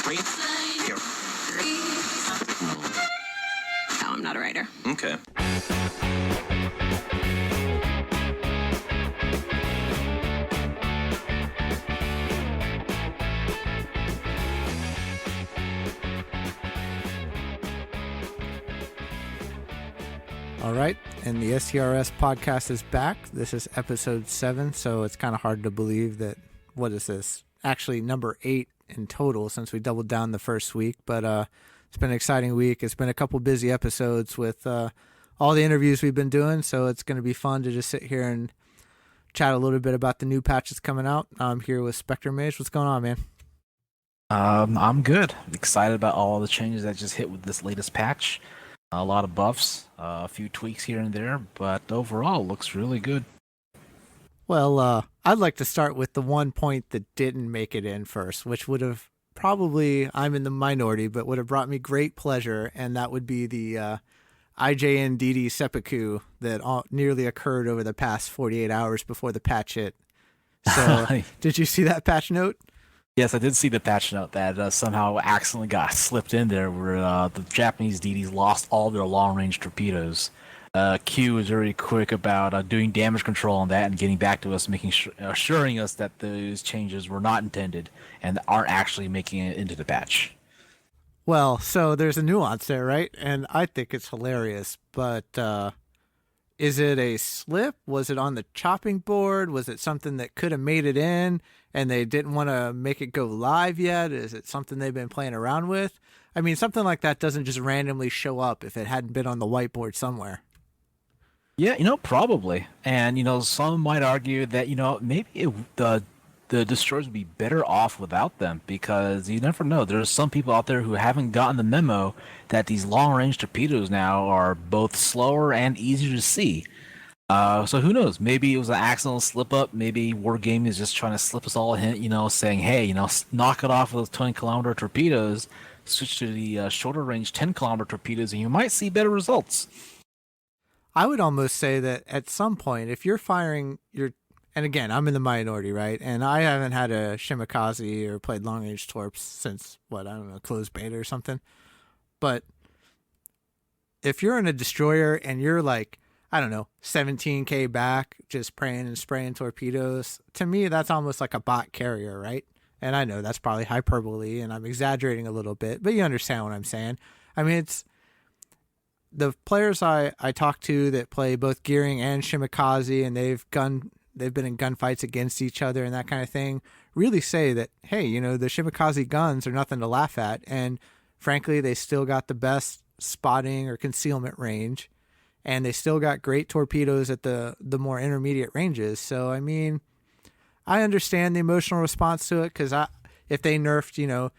Here. No, I'm not a writer. Okay. All right, and the STRS podcast is back. This is episode 7, so it's kind of hard to believe that, what is this? Actually, number 8 in total since we doubled down the first week, but it's been an exciting week. It's been a couple busy episodes with all the interviews we've been doing, so it's going to be fun to just sit here and chat a little bit about the new patches coming out. I'm here with Spectre Mage. What's going on, man? I'm good. Excited about all the changes that just hit with this latest patch. A lot of buffs, a few tweaks here and there, but overall looks really good. Well, I'd like to start with the one point that didn't make it in first, which would have probably, I'm in the minority, but would have brought me great pleasure, and that would be the IJN DD Seppuku that nearly occurred over the past 48 hours before the patch hit. So, did you see that patch note? Yes, I did see the patch note that somehow accidentally got slipped in there where the Japanese DDs lost all their long-range torpedoes. Q was very quick about doing damage control on that and getting back to us, assuring us that those changes were not intended and aren't actually making it into the patch. Well, so there's a nuance there, right? And I think it's hilarious, but is it a slip? Was it on the chopping board? Was it something that could have made it in and they didn't want to make it go live yet? Is it something they've been playing around with? I mean, something like that doesn't just randomly show up if it hadn't been on the whiteboard somewhere. Yeah, probably. And, some might argue that, maybe the destroyers would be better off without them because you never know. There's some people out there who haven't gotten the memo that these long-range torpedoes now are both slower and easier to see. So who knows? Maybe it was an accidental slip-up. Maybe Wargaming is just trying to slip us all a hint, saying, hey, knock it off with those 20-kilometer torpedoes, switch to the shorter-range 10-kilometer torpedoes, and you might see better results. I would almost say that at some point, if you're firing your, and again, I'm in the minority, right? And I haven't had a Shimakaze or played long-range torps since, closed beta or something. But if you're in a destroyer and you're like, 17K back, just praying and spraying torpedoes, to me, that's almost like a bot carrier, right? And I know that's probably hyperbole and I'm exaggerating a little bit, but you understand what I'm saying. I mean, it's the players I talk to that play both Gearing and Shimakaze, and they've been in gunfights against each other and that kind of thing, really say that, hey, the Shimakaze guns are nothing to laugh at. And frankly, they still got the best spotting or concealment range, and they still got great torpedoes at the more intermediate ranges. So, I mean, I understand the emotional response to it because if they nerfed,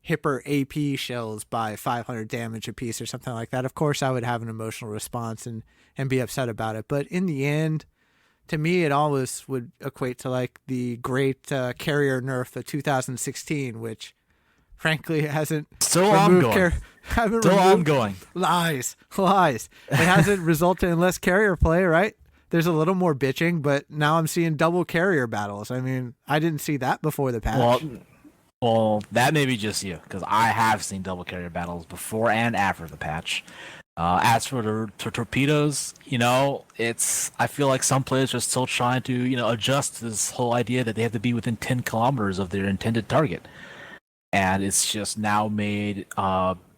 Hipper AP shells by 500 damage a piece or something like that, of course I would have an emotional response and be upset about it. But in the end, to me, it always would equate to like the great carrier nerf of 2016, which frankly hasn't still ongoing. Ongoing. Lies. It hasn't resulted in less carrier play, right? There's a little more bitching, but now I'm seeing double carrier battles. I mean, I didn't see that before the patch. Well, that may be just you, because I have seen double carrier battles before and after the patch. As for the torpedoes, I feel like some players are still trying to, adjust to this whole idea that they have to be within 10 kilometers of their intended target. And it's just now made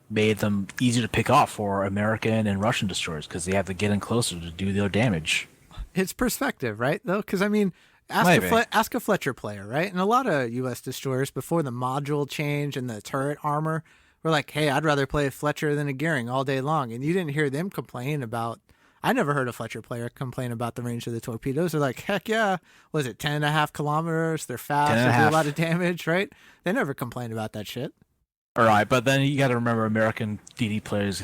them easier to pick off for American and Russian destroyers, because they have to get in closer to do their damage. It's perspective, right, though? Because, I mean, ask a Fletcher player, right? And a lot of U.S. destroyers, before the module change and the turret armor, were like, hey, I'd rather play a Fletcher than a Gearing all day long. And you didn't hear them complain about, I never heard a Fletcher player complain about the range of the torpedoes. They're like, heck yeah, was it 10.5 kilometers? They're fast, they do a lot of damage, right? They never complained about that shit. All right, but then you got to remember American DD players,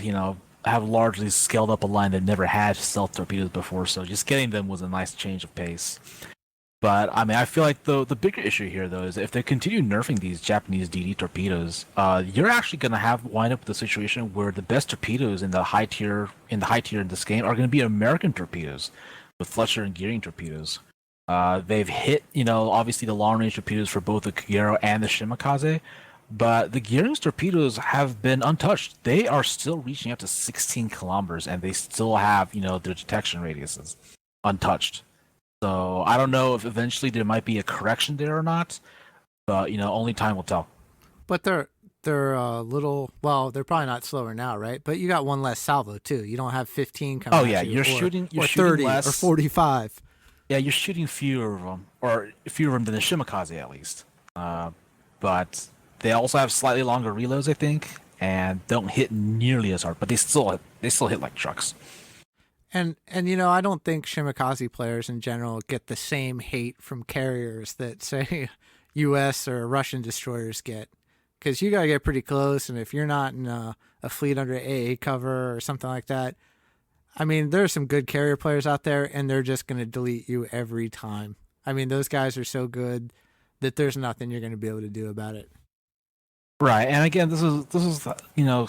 have largely scaled up a line that never had stealth torpedoes before, so just getting them was a nice change of pace. But, I mean, I feel like the bigger issue here, though, is if they continue nerfing these Japanese DD torpedoes, you're actually going to wind up with a situation where the best torpedoes in the high tier in this game are going to be American torpedoes with Fletcher and Gearing torpedoes. They've hit, obviously the long-range torpedoes for both the Kagero and the Shimakaze, But the Gearing's torpedoes have been untouched. They are still reaching up to 16 kilometers, and they still have, their detection radiuses untouched. So I don't know if eventually there might be a correction there or not, but only time will tell. But they're a little, well, they're probably not slower now, right? But you got one less salvo too. You don't have 15 coming. Oh yeah, you're shooting 30 less, or 45. Yeah, you're shooting fewer of them, or fewer of them than the Shimakaze at least. But they also have slightly longer reloads, I think, and don't hit nearly as hard. But they still hit like trucks. And I don't think Shimakaze players in general get the same hate from carriers that say U.S. or Russian destroyers get, because you gotta get pretty close, and if you're not in a fleet under AA cover or something like that, I mean, there's some good carrier players out there, and they're just gonna delete you every time. I mean, those guys are so good that there's nothing you're gonna be able to do about it. Right, and again, this is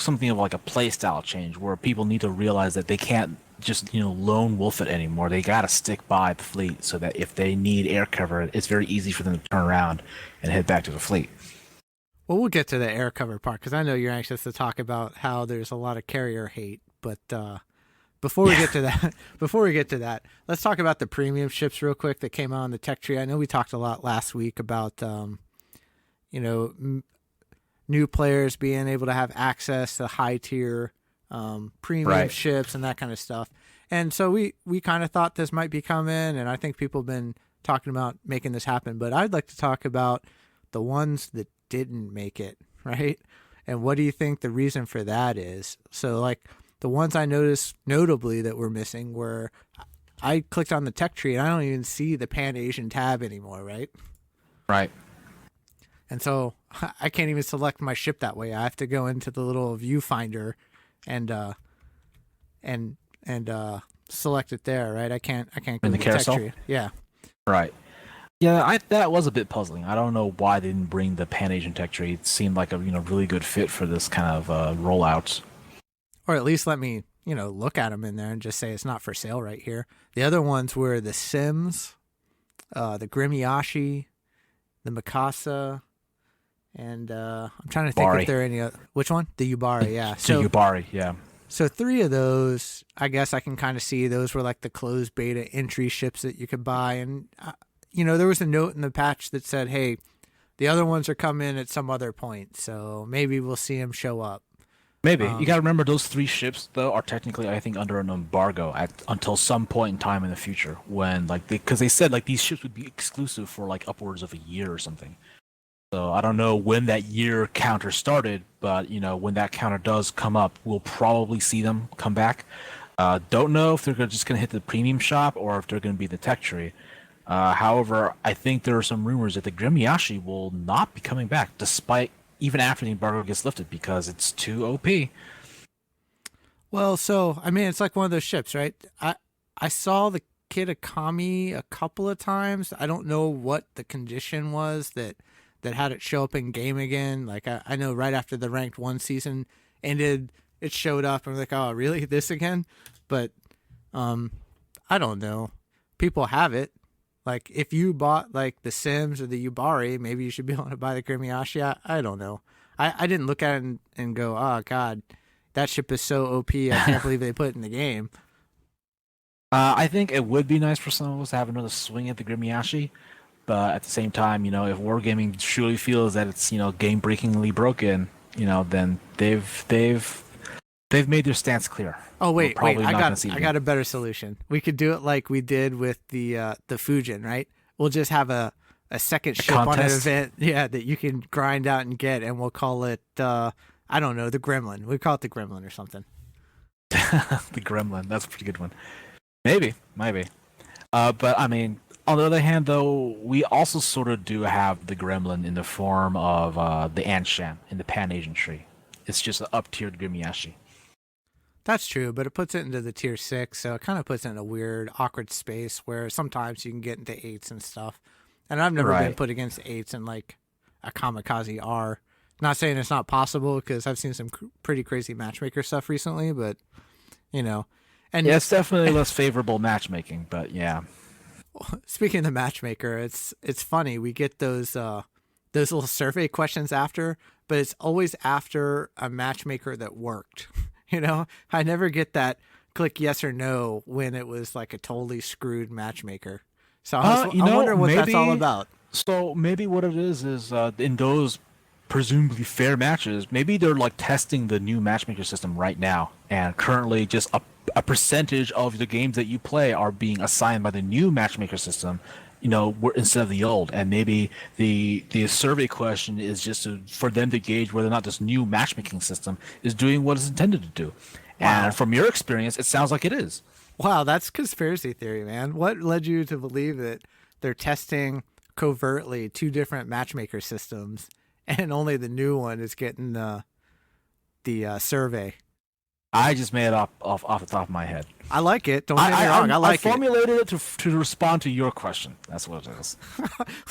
something of like a play style change where people need to realize that they can't just lone wolf it anymore. They got to stick by the fleet so that if they need air cover, it's very easy for them to turn around and head back to the fleet. Well, we'll get to the air cover part because I know you're anxious to talk about how there's a lot of carrier hate. But before we get to that, let's talk about the premium ships real quick that came out on the tech tree. I know we talked a lot last week about new players being able to have access to high tier premium ships and that kind of stuff. And so we kind of thought this might be coming, and I think people have been talking about making this happen. But I'd like to talk about the ones that didn't make it, right? And what do you think the reason for that is? So like the ones I noticed notably that were missing were, I clicked on the tech tree and I don't even see the Pan Asian tab anymore, right? Right. And so I can't even select my ship that way. I have to go into the little viewfinder and select it there, right? I can't go in the to carousel. Tech tree. Yeah. Right. Yeah, that was a bit puzzling. I don't know why they didn't bring the Pan Asian tech tree. It seemed like a really good fit for this kind of rollout. Or at least let me look at them in there and just say it's not for sale right here. The other ones were the Sims, the Grimiyashi, the Mikasa, and I'm trying to think if there are any other. Which one? The Yubari, yeah. So Yubari, yeah. So 3 of those, I guess I can kind of see those were like the closed beta entry ships that you could buy. And, there was a note in the patch that said, hey, the other ones are coming at some other point. So maybe we'll see them show up. Maybe. You got to remember those 3 ships, though, are technically, I think, under an embargo until some point in time in the future when, because they said, these ships would be exclusive for, upwards of a year or something. So I don't know when that year counter started, but, when that counter does come up, we'll probably see them come back. Don't know if they're just going to hit the premium shop or if they're going to be the tech tree. However, I think there are some rumors that the Grimiyashi will not be coming back, despite even after the embargo gets lifted, because it's too OP. Well, so, I mean, it's like one of those ships, right? I saw the Kitakami a couple of times. I don't know what the condition was that had it show up in game again. Like, I know right after the ranked 1 season ended, it showed up, and I'm like, oh, really? This again? But, I don't know. People have it. Like, if you bought, the Sims or the Yubari, maybe you should be able to buy the Grimiyashi. I don't know. I didn't look at it and go, oh, God, that ship is so OP, I can't believe they put it in the game. I think it would be nice for some of us to have another swing at the Grimiyashi, but at the same time, if Wargaming truly feels that it's, game-breakingly broken, then they've made their stance clear. Oh wait! I got a better solution. We could do it like we did with the Fujin, right? We'll just have a second ship on an event, that you can grind out and get, and we'll call it I don't know, the Gremlin. We call it the Gremlin or something. The Gremlin, that's a pretty good one. Maybe. But I mean, on the other hand, though, we also sort of do have the Gremlin in the form of the Anshan in the Pan Asian tree. It's just an up-tiered Grimiyashi. That's true, but it puts it into the tier 6, so it kind of puts it in a weird, awkward space where sometimes you can get into 8s and stuff. And I've never been put against 8s in a Kamikaze R. Not saying it's not possible, because I've seen some pretty crazy matchmaker stuff recently, but, And yeah, it's definitely less favorable matchmaking, but yeah. Speaking of the matchmaker, it's funny. We get those little survey questions after, but it's always after a matchmaker that worked. I never get that click yes or no when it was like a totally screwed matchmaker. So I wonder what that's all about. So maybe what it is in those presumably fair matches, maybe they're like testing the new matchmaker system right now, and currently just a percentage of the games that you play are being assigned by the new matchmaker system, instead of the old. And maybe the survey question is just for them to gauge whether or not this new matchmaking system is doing what it's intended to do. Wow. And from your experience, it sounds like it is. Wow, that's conspiracy theory, man. What led you to believe that they're testing covertly two different matchmaker systems and only the new one is getting the survey? I just made it off the top of my head. I like it. Don't get me wrong. I formulated it to respond to your question. That's what it is.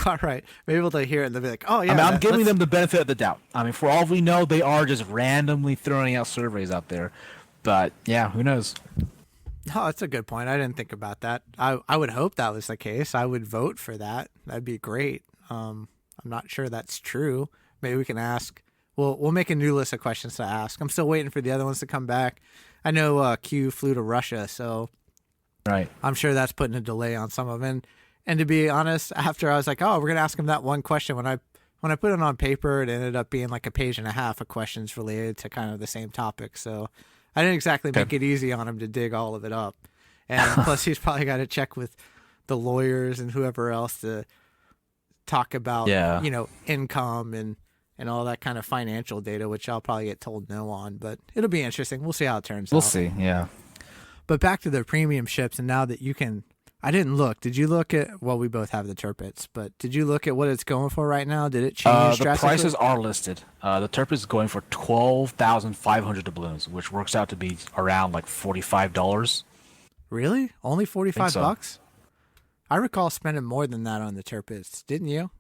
All right. Maybe they'll hear it and they'll be like, oh, yeah. I'm giving them the benefit of the doubt. For all we know, they are just randomly throwing out surveys out there. But, yeah, who knows? Oh, that's a good point. I didn't think about that. I would hope that was the case. I would vote for that. That'd be great. I'm not sure that's true. Maybe we can ask. We'll make a new list of questions to ask. I'm still waiting for the other ones to come back. I know Q flew to Russia, so right. I'm sure that's putting a delay on some of them. And to be honest, after I was like, oh, we're gonna ask him that one question, when I put it on paper, it ended up being like a page and a half of questions related to kind of the same topic. So I didn't exactly make it easy on him to dig all of it up. And plus, he's probably got to check with the lawyers and whoever else to talk about, income and all that kind of financial data, which I'll probably get told no on, but it'll be interesting. We'll see how it turns out. We'll see, yeah. But back to the premium ships, and now that you can, I didn't look. Did you look at, well, we both have the Turpits, but did you look at what it's going for right now? Did it change drastically? The prices are listed. The Turpit is going for 12,500 doubloons, which works out to be around like $45. Really? Only $45? I recall spending more than that on the Turpits, didn't you?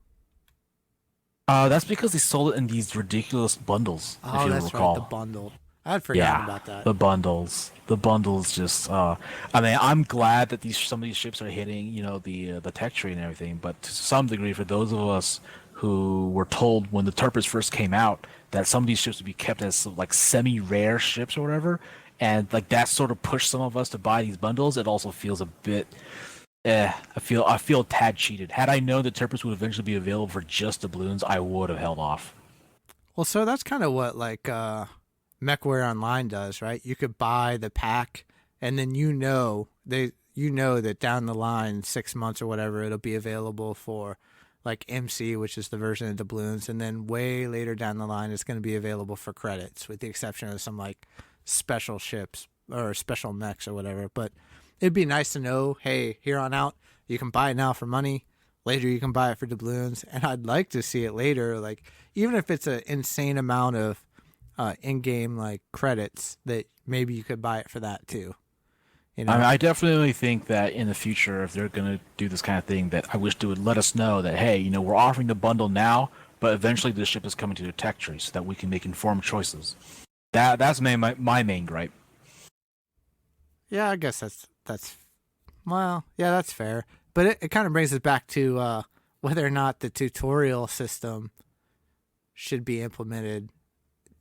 That's because they sold it in these ridiculous bundles. Oh, if you that's recall. right, the bundle. I had forgotten about that. The bundles just. I'm glad that some of these ships are hitting, the tech tree and everything. But to some degree, for those of us who were told when the Turpits first came out that some of these ships would be kept as like semi-rare ships or whatever, and like that sort of pushed some of us to buy these bundles, it also feels a bit. I feel a tad cheated. Had I known that Turpits would eventually be available for just doubloons, I would have held off. Well, so that's kind of what like MechWarrior Online does, right? You could buy the pack, and then that down the line, 6 months or whatever, it'll be available for like MC, which is the version of doubloons, and then way later down the line, it's going to be available for credits, with the exception of some like special ships or special mechs or whatever. But it'd be nice to know, hey, here on out, you can buy it now for money. Later, you can buy it for doubloons. And I'd like to see it later, like even if it's an insane amount of in-game like credits, that maybe you could buy it for that too. I definitely think that in the future, if they're going to do this kind of thing, that I wish they would let us know that, hey, we're offering the bundle now, but eventually this ship is coming to the tech tree so that we can make informed choices. That's my main gripe. Yeah, I guess that's fair. But it kind of brings us back to whether or not the tutorial system should be implemented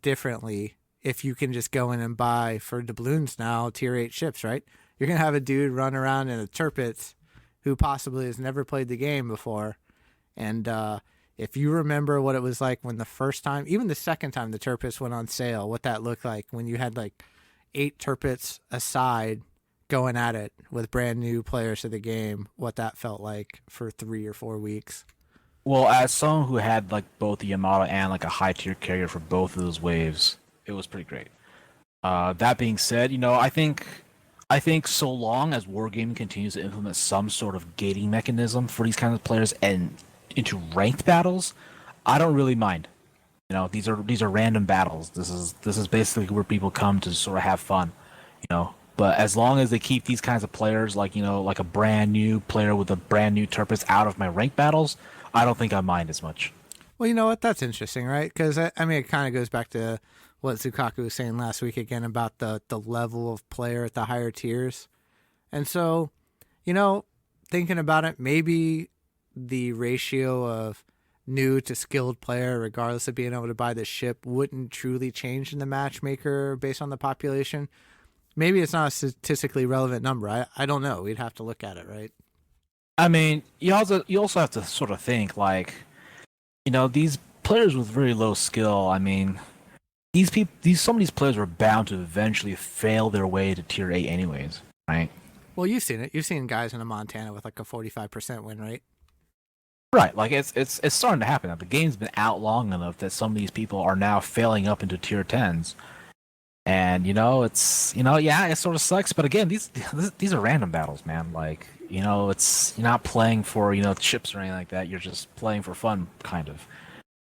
differently. If you can just go in and buy for doubloons now tier 8 ships, right? You're going to have a dude run around in the Turpits who possibly has never played the game before. And if you remember what it was like when the first time, even the second time the Turpits went on sale, what that looked like when you had like 8 Turpits aside going at it with brand new players to the game, what that felt like for 3 or 4 weeks. Well, as someone who had like both the Yamato and like a high tier carrier for both of those waves, it was pretty great. That being said, I think so long as Wargaming continues to implement some sort of gating mechanism for these kinds of players and into ranked battles, I don't really mind. These are random battles. This is basically where people come to sort of have fun. But as long as they keep these kinds of players, like a brand new player with a brand new Turpits out of my ranked battles, I don't think I mind as much. Well, you know what? That's interesting, right? Because it kind of goes back to what Zukaku was saying last week again about the level of player at the higher tiers. And so, thinking about it, maybe the ratio of new to skilled player, regardless of being able to buy the ship, wouldn't truly change in the matchmaker based on the population. Maybe it's not a statistically relevant number. I don't know. We'd have to look at it, right? I mean, you also have to sort of think like, these players with very low skill. I mean, some of these players were bound to eventually fail their way to tier 8 anyways, right? Well, you've seen it. You've seen guys in a Montana with like a 45% win rate. Right, like it's starting to happen. The game's been out long enough that some of these people are now failing up into tier 10s. And it's yeah, it sort of sucks, but again, these are random battles, man. Like, it's, you're not playing for, chips or anything like that. You're just playing for fun, kind of.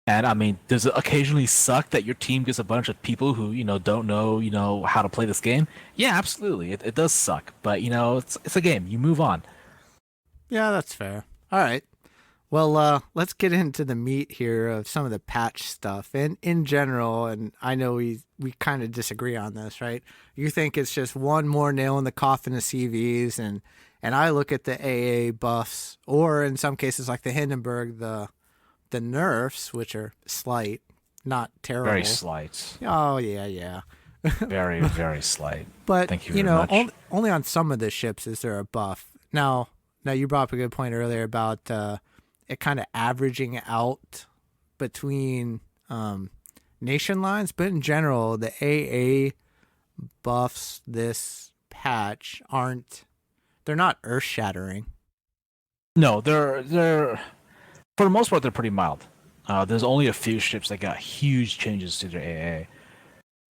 And I mean, does it occasionally suck that your team gets a bunch of people who, don't know, how to play this game? Yeah, absolutely. It does suck, but it's a game. You move on. Yeah, that's fair. All right. Well, let's get into the meat here of some of the patch stuff. And in general, and I know we kind of disagree on this, right? You think it's just one more nail in the coffin of CVs, and I look at the AA buffs, or in some cases like the Hindenburg, the nerfs, which are slight, not terrible. Very slight. Oh, yeah. Very, very slight. But, thank you very much. Only on some of the ships is there a buff. Now you brought up a good point earlier about it kind of averaging out between nation lines, but in general, the AA buffs this patch they're not earth shattering. No, they're for the most part they're pretty mild. There's only a few ships that got huge changes to their AA,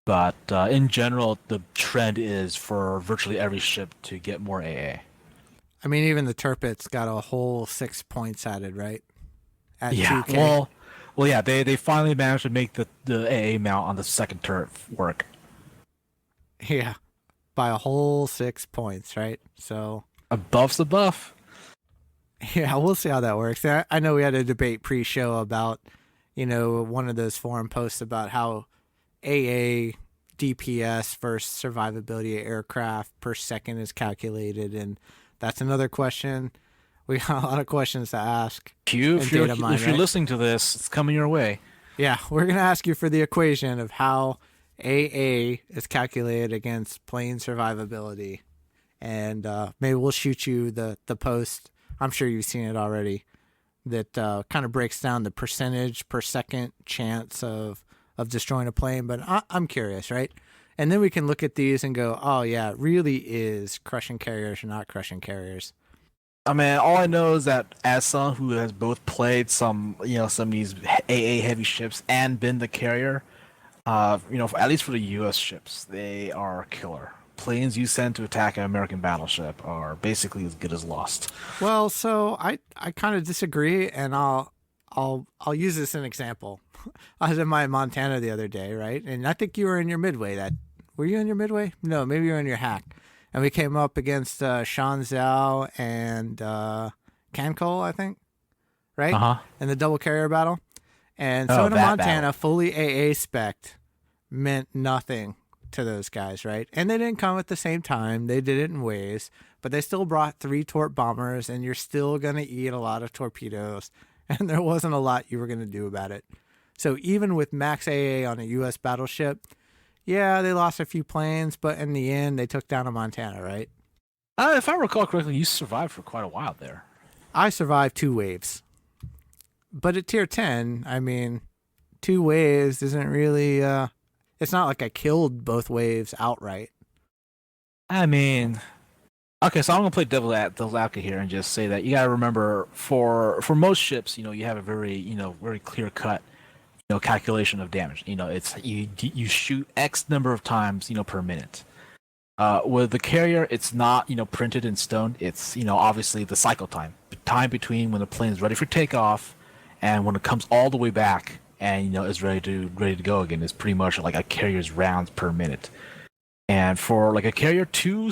but in general, the trend is for virtually every ship to get more AA. I mean, even the Turpets got a whole 6 points added, right? At Yeah, 2K. well, yeah, they finally managed to make the AA mount on the second turret work. Yeah, by a whole 6 points, right? So A buff's a buff. yeah, we'll see how that works. I know we had a debate pre-show about, one of those forum posts about how AA DPS versus survivability of aircraft per second is calculated, and that's another question. We got a lot of questions to ask. If you're listening to this, it's coming your way. Yeah, we're going to ask you for the equation of how AA is calculated against plane survivability. And maybe we'll shoot you the post. I'm sure you've seen it already. That kind of breaks down the percentage per second chance of destroying a plane. But I'm curious, right? And then we can look at these and go, oh, yeah, it really is crushing carriers or not crushing carriers. I mean, all I know is that as someone who has both played some of these AA heavy ships and been the carrier, at least for the U.S. ships, they are killer. Planes you send to attack an American battleship are basically as good as lost. Well, so I kind of disagree, and I'll use this as an example. I was in my Montana the other day, right? And I think you were in your midway. Were you in your midway? No, maybe you were in your hack. And we came up against Sean Zhao and Cancol, I think, right? Uh-huh. In the double carrier battle. And so in Montana, battle. fully AA spec'd meant nothing to those guys, right? And they didn't come at the same time. They did it in waves, but they still brought 3 torp bombers, and you're still going to eat a lot of torpedoes. And there wasn't a lot you were going to do about it. So even with max AA on a U.S. battleship, yeah, they lost a few planes, but in the end, they took down a Montana, right? If I recall correctly, you survived for quite a while there. I survived 2 waves. But at tier 10, I mean, 2 waves isn't really... it's not like I killed both waves outright. I mean... Okay, so I'm going to play devil's advocate here and just say that you got to remember, for most ships, you have a very, very clear-cut calculation of damage. It's you shoot X number of times, per minute. With the carrier, it's not, printed in stone. It's, obviously the cycle time between when the plane is ready for takeoff and when it comes all the way back and, is ready to go again. Is pretty much like a carrier's rounds per minute. And for like a carrier, 2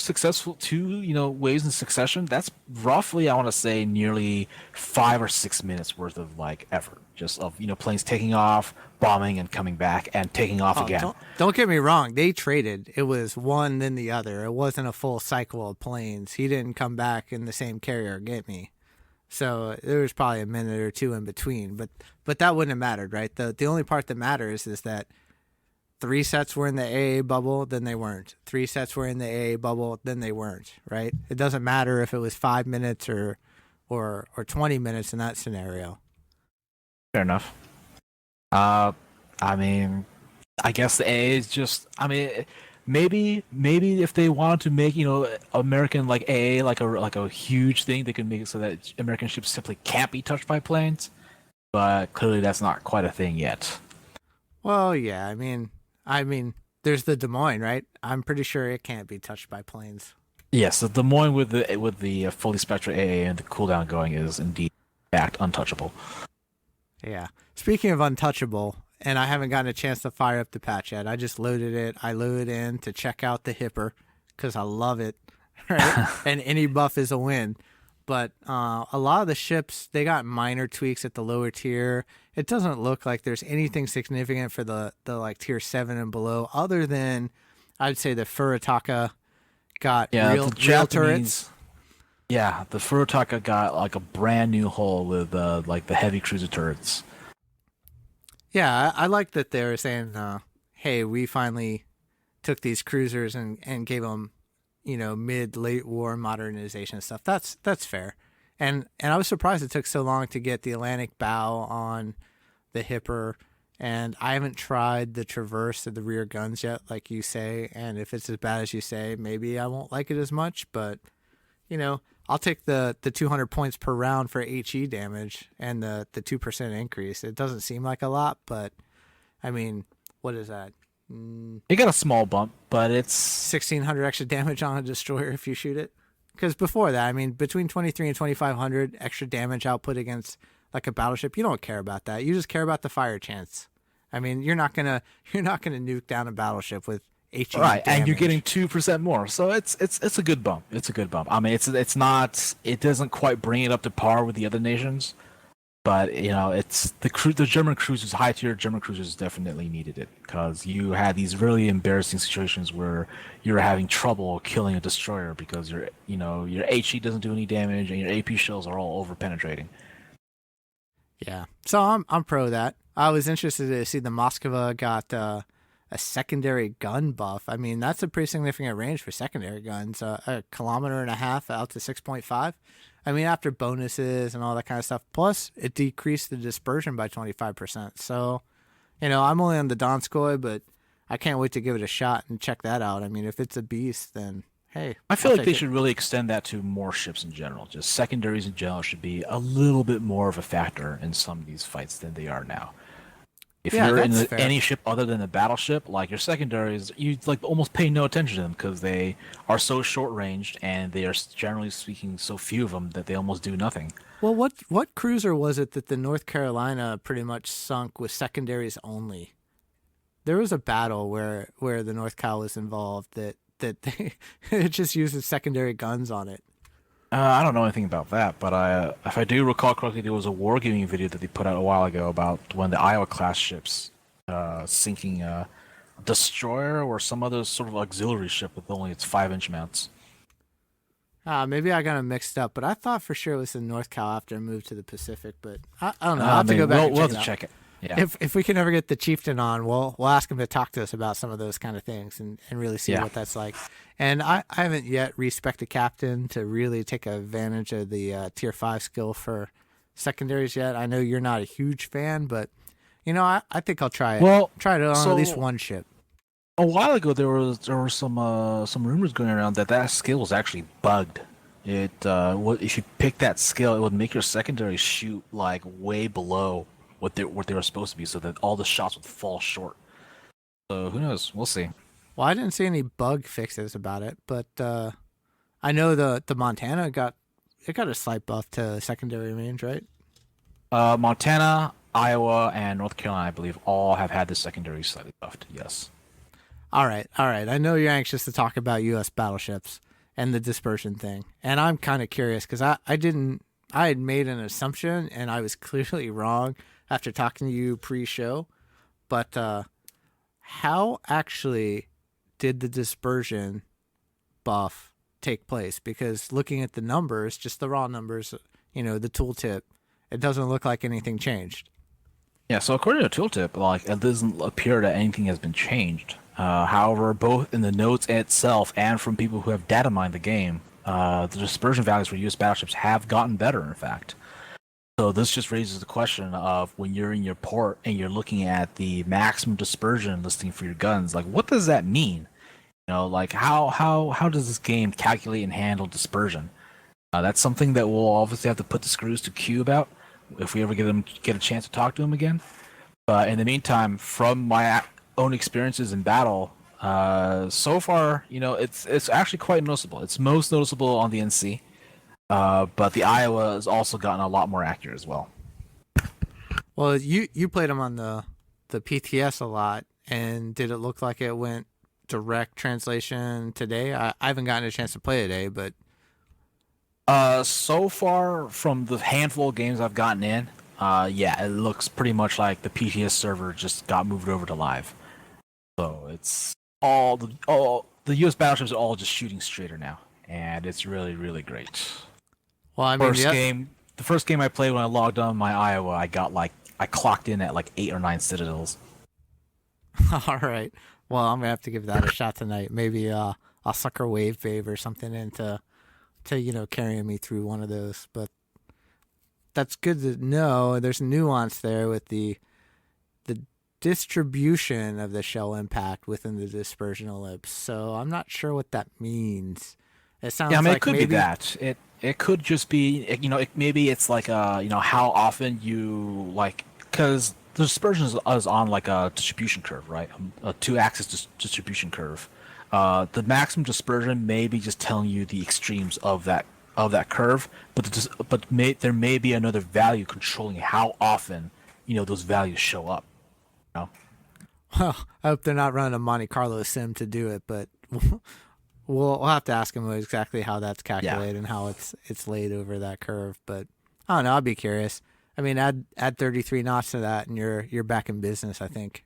waves in succession, that's roughly, I want to say, nearly 5 or 6 minutes worth of like effort, just of planes taking off, bombing, and coming back and taking off again. Don't get me wrong, they traded. It was one then the other. It wasn't a full cycle of planes. He didn't come back in the same carrier and get me. So there was probably a minute or two in between, but that wouldn't have mattered, right? The only part that matters is that 3 sets were in the AA bubble, then they weren't. 3 sets were in the AA bubble, then they weren't, right? It doesn't matter if it was 5 minutes or 20 minutes in that scenario. Fair enough. I mean, I guess the AA is just. I mean, maybe if they wanted to make American like AA like a huge thing, they could make it so that American ships simply can't be touched by planes. But clearly, that's not quite a thing yet. Well, yeah, I mean, there's the Des Moines, right? I'm pretty sure it can't be touched by planes. Yes, the Des Moines with the fully spectral AA and the cooldown going is indeed in fact untouchable. Yeah. Speaking of untouchable, and I haven't gotten a chance to fire up the patch yet. I just loaded it. I loaded in to check out the Hipper because I love it, right? And any buff is a win. But a lot of the ships, they got minor tweaks at the lower tier. It doesn't look like there's anything significant for the like tier 7 and below, other than I'd say the Furitaka got real turrets. Yeah, the Furutaka got like a brand new hull with like the heavy cruiser turrets. Yeah, I like that they were saying, hey, we finally took these cruisers and gave them, mid-late war modernization stuff. That's fair. And I was surprised it took so long to get the Atlantic bow on the Hipper, and I haven't tried the Traverse of the rear guns yet, like you say, and if it's as bad as you say, maybe I won't like it as much, but, I'll take the 200 points per round for HE damage and the 2% increase. It doesn't seem like a lot, but, I mean, what is that? It got a small bump, but it's 1,600 extra damage on a destroyer if you shoot it. Because before that, I mean, between 23 and 2,500 extra damage output against like a battleship, you don't care about that. You just care about the fire chance. I mean, you're not gonna nuke down a battleship with HE right, damage. and you're getting 2% more, so it's a good bump. It's a good bump. I mean, it's not. It doesn't quite bring it up to par with the other nations, but it's the German cruisers, high tier German cruisers definitely needed it because you had these really embarrassing situations where you're having trouble killing a destroyer because your HE doesn't do any damage and your AP shells are all over penetrating. Yeah, so I'm pro that. I was interested to see the Moskva got a secondary gun buff. I mean, that's a pretty significant range for secondary guns. A kilometer and a half out to 6.5. I mean, after bonuses and all that kind of stuff. Plus, it decreased the dispersion by 25%. So, I'm only on the Donskoy, but I can't wait to give it a shot and check that out. I mean, if it's a beast, then hey. I feel like they should really extend that to more ships in general. Just secondaries in general should be a little bit more of a factor in some of these fights than they are now. If you're in any ship other than a battleship, like your secondaries, you like almost pay no attention to them because they are so short ranged and they are generally speaking so few of them that they almost do nothing. Well, what cruiser was it that the North Carolina pretty much sunk with secondaries only? There was a battle where the North Cal was involved that they it just uses secondary guns on it. I don't know anything about that, but if I do recall correctly, there was a wargaming video that they put out a while ago about when the Iowa class ships sinking a destroyer or some other sort of auxiliary ship with only its 5-inch mounts. Maybe I got them mixed up, but I thought for sure it was in North Cal after I moved to the Pacific. But I don't know. I'll have to go back and check it. Yeah. If we can ever get the chieftain on, we'll ask him to talk to us about some of those kind of things and really see what that's like. And I haven't yet respected captain to really take advantage of the tier 5 skill for secondaries yet. I know you're not a huge fan, but I think I'll try it. Well, try it on at least one ship. A while ago, there were some rumors going around that skill was actually bugged. If you pick that skill, it would make your secondary shoot like way below what they were supposed to be, so that all the shots would fall short. So who knows? We'll see. Well, I didn't see any bug fixes about it, but I know the Montana got a slight buff to secondary range, right? Montana, Iowa, and North Carolina, I believe, all have had the secondary slightly buffed. Yes. All right. I know you're anxious to talk about U.S. battleships and the dispersion thing, and I'm kind of curious because I had made an assumption and I was clearly wrong after talking to you pre-show, but how actually did the dispersion buff take place? Because looking at the numbers, just the raw numbers, the tooltip, it doesn't look like anything changed. Yeah, so according to Tooltip, like it doesn't appear that anything has been changed. However, both in the notes itself and from people who have data mined the game, the dispersion values for U.S. battleships have gotten better, in fact. So this just raises the question of when you're in your port and you're looking at the maximum dispersion listing for your guns, like what does that mean? Like how does this game calculate and handle dispersion? That's something that we'll obviously have to put the screws to Q about if we ever get a chance to talk to him again. But in the meantime, from my own experiences in battle, so far, it's actually quite noticeable. It's most noticeable on the NC, but the Iowa has also gotten a lot more accurate as well. Well, you played them on the PTS a lot, and did it look like it went direct translation today? I haven't gotten a chance to play today, but so far from the handful of games I've gotten in, yeah, it looks pretty much like the PTS server just got moved over to live. So it's all the US battleships are all just shooting straighter now, and it's really, really great. Well, I mean, the first game I played when I logged on my Iowa, I clocked in at like 8 or 9 citadels. All right. Well, I'm gonna have to give that a shot tonight. Maybe I'll sucker wave or something into carrying me through one of those. But that's good to know. There's nuance there with the distribution of the shell impact within the dispersion ellipse. So I'm not sure what that means. It sounds like it could be that. It could just be maybe it's like how often you because the dispersion is on like a distribution curve, right? A 2-axis distribution curve. The maximum dispersion may be just telling you the extremes of that curve, but there may be another value controlling how often those values show up. Well, I hope they're not running a Monte Carlo sim to do it, but we'll have to ask them exactly how that's calculated and how it's laid over that curve. But I don't know. I'd be curious. I mean, add 33 knots to that, and you're back in business, I think.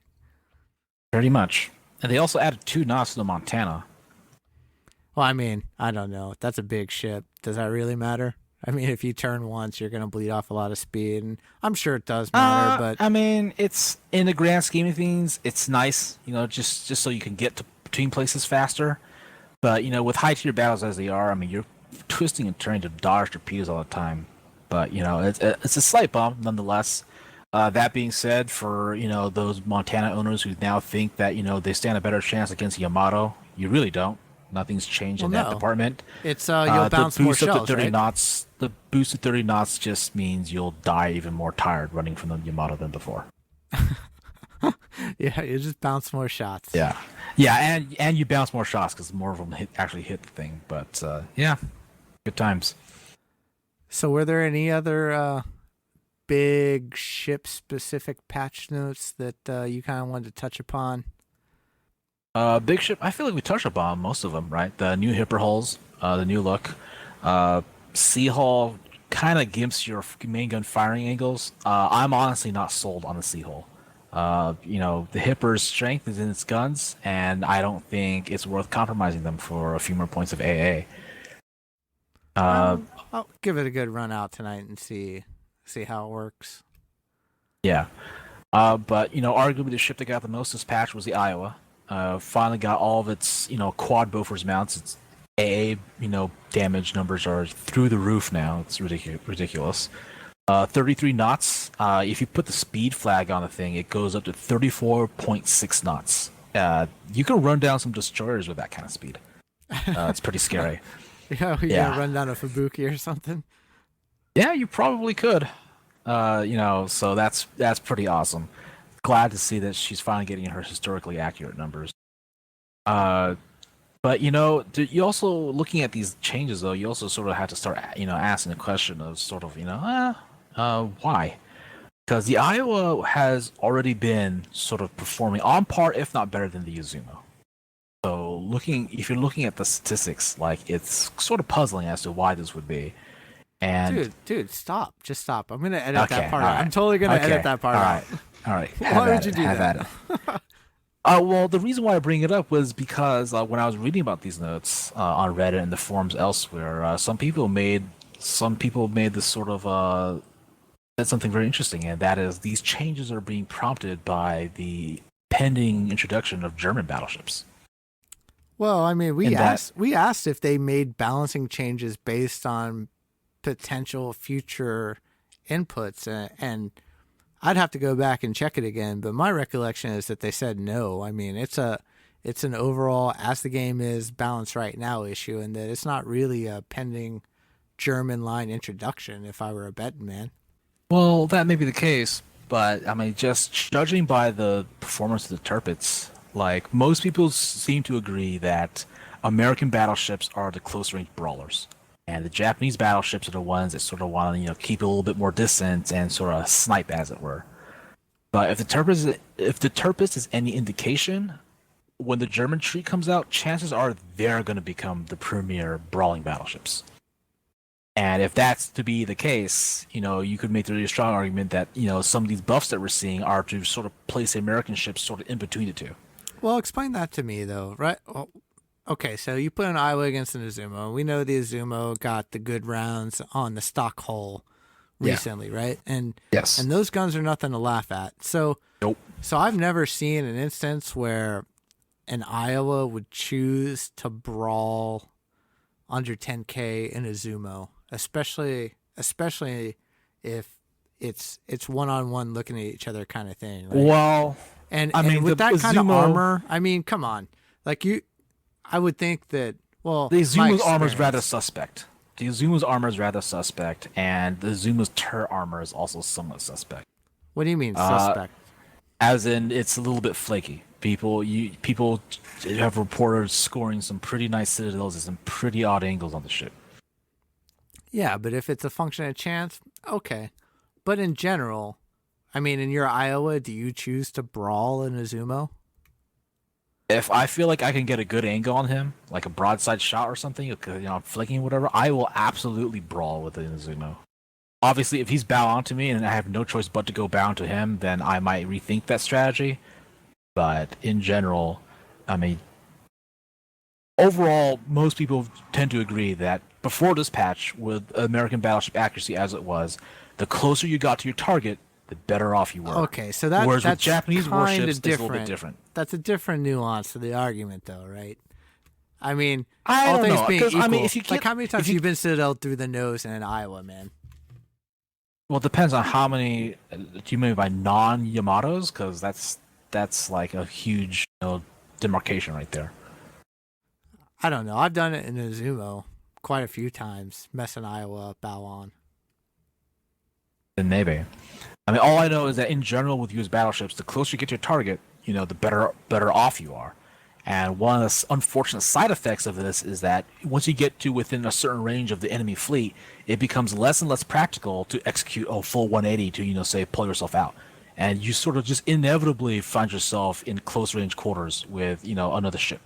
Pretty much. And they also added 2 knots to the Montana. Well, I mean, I don't know. That's a big ship. Does that really matter? I mean, if you turn once, you're going to bleed off a lot of speed, and I'm sure it does matter. But I mean, it's in the grand scheme of things, it's nice, just so you can get between places faster. But with high tier battles as they are, I mean, you're twisting and turning to dodge torpedoes all the time. But it's a slight bump nonetheless. That being said, for those Montana owners who now think that they stand a better chance against Yamato, you really don't. Nothing's changed in that department. It's you'll bounce more shells, to 30 right? knots. The boost to 30 knots just means you'll die even more tired running from the Yamato than before. Yeah, you just bounce more shots. Yeah, and you bounce more shots because more of them actually hit the thing. But yeah, good times. So, were there any other big ship-specific patch notes that you kind of wanted to touch upon? Big ship, I feel like we touched upon most of them, right? The new hipper hulls, the new look. Sea hull kind of gimps your main gun firing angles. I'm honestly not sold on the sea hull. The hipper's strength is in its guns, and I don't think it's worth compromising them for a few more points of AA. I'll give it a good run out tonight and see how it works. Yeah. But arguably the ship that got the most this patch was the Iowa. Finally got all of its quad Bofors mounts. Its AA damage numbers are through the roof now. It's ridiculous. 33 knots. If you put the speed flag on the thing, it goes up to 34.6 knots. You can run down some destroyers with that kind of speed. It's pretty scary. Yeah, run down a Fubuki or something. Yeah, you probably could. So that's pretty awesome. Glad to see that she's finally getting her historically accurate numbers. But you also looking at these changes though, you also sort of have to start asking the question of sort of why? Because the Iowa has already been sort of performing on par, if not better than the Izumo. So if you're looking at the statistics, like it's sort of puzzling as to why this would be. And dude, stop! Just stop! I'm gonna edit that part out. Right. I'm totally gonna edit that part out. All right. Why would you do that? Well, the reason why I bring it up was because when I was reading about these notes on Reddit and the forums elsewhere, some people made some people made this sort of said something very interesting, and that is these changes are being prompted by the pending introduction of German battleships. Well, I mean, we And that- asked if they made balancing changes based on potential future inputs, and I'd have to go back and check it again. But my recollection is that they said no. I mean, it's an overall, as the game is balanced right now, issue, and that it's not really a pending German line introduction. If I were a betting man. Well, that may be the case, but I mean, just judging by the performance of the Tirpitz, like most people seem to agree that American battleships are the close-range brawlers, and the Japanese battleships are the ones that sort of want to, keep a little bit more distance and sort of snipe, as it were. But if the Tirpitz is any indication, when the German Treat comes out, chances are they're going to become the premier brawling battleships. And if that's to be the case, you could make the really strong argument that, some of these buffs that we're seeing are to sort of place American ships sort of in between the two. Well, explain that to me, though, right? Well, okay, so you put an Iowa against an Izumo. We know the Izumo got the good rounds on the stock hull recently, right? And yes, and those guns are nothing to laugh at. So nope. So I've never seen an instance where an Iowa would choose to brawl under 10K in Izumo, especially if it's one-on-one looking at each other kind of thing, right? Well, and I mean, with the that kind of Izumo- armor, I mean, come on. Like I would think that, well, the my Izumo's armor is experience- rather suspect. The Izumo's armor is rather suspect, and the Izumo's turret armor is also somewhat suspect. What do you mean, suspect? As in, it's a little bit flaky. People have reported scoring some pretty nice citadels at some pretty odd angles on the ship. Yeah, but if it's a function of chance, okay. But in general, I mean, in your Iowa, do you choose to brawl in Izumo? If I feel like I can get a good angle on him, like a broadside shot or something, flicking whatever, I will absolutely brawl with an Izumo. Obviously, if he's bow onto me and I have no choice but to go bow onto him, then I might rethink that strategy. But in general, I mean, overall, most people tend to agree that before this patch, with American battleship accuracy as it was, the closer you got to your target, the better off you were. Okay, so Whereas with that's Japanese kinda warships, it's a little bit different. That's a different nuance to the argument, though, right? I mean, I all don't things know, being 'cause, equal, I mean, if you like get- how many times if have you- you been citadel through the nose in an Iowa, man? Well, it depends on how many. Do you mean by non-Yamatos? Because that's like a huge demarcation right there. I don't know. I've done it in Izumo quite a few times, messing Iowa up, bow on. Then maybe. I mean, all I know is that in general with U.S. battleships, the closer you get to your target, the better off you are. And one of the unfortunate side effects of this is that once you get to within a certain range of the enemy fleet, it becomes less and less practical to execute a full 180 to, say, pull yourself out. And you sort of just inevitably find yourself in close range quarters with, another ship.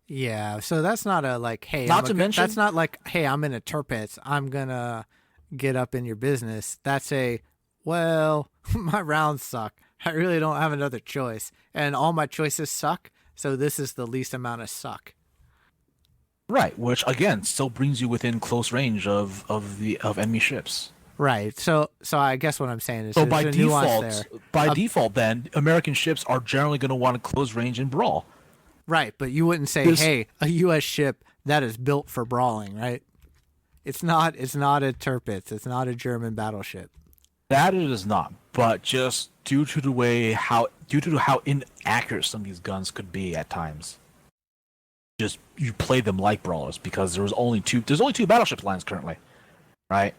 Yeah, so that's not a like, hey, Not to mention- that's not like, hey, I'm in a Tirpitz, I'm gonna get up in your business. That's a, well, my rounds suck. I really don't have another choice, and all my choices suck. So this is the least amount of suck. Right, which again still brings you within close range of enemy ships. Right. So I guess what I'm saying is, So there's a nuance there. by default, then American ships are generally going to want to close range and brawl. Right, but you wouldn't say, hey, a U.S. ship that is built for brawling, right? It's not a Tirpitz. It's not a German battleship. That it is not, but just due to how inaccurate some of these guns could be at times. Just you play them like brawlers because there's only two battleship lines currently, right?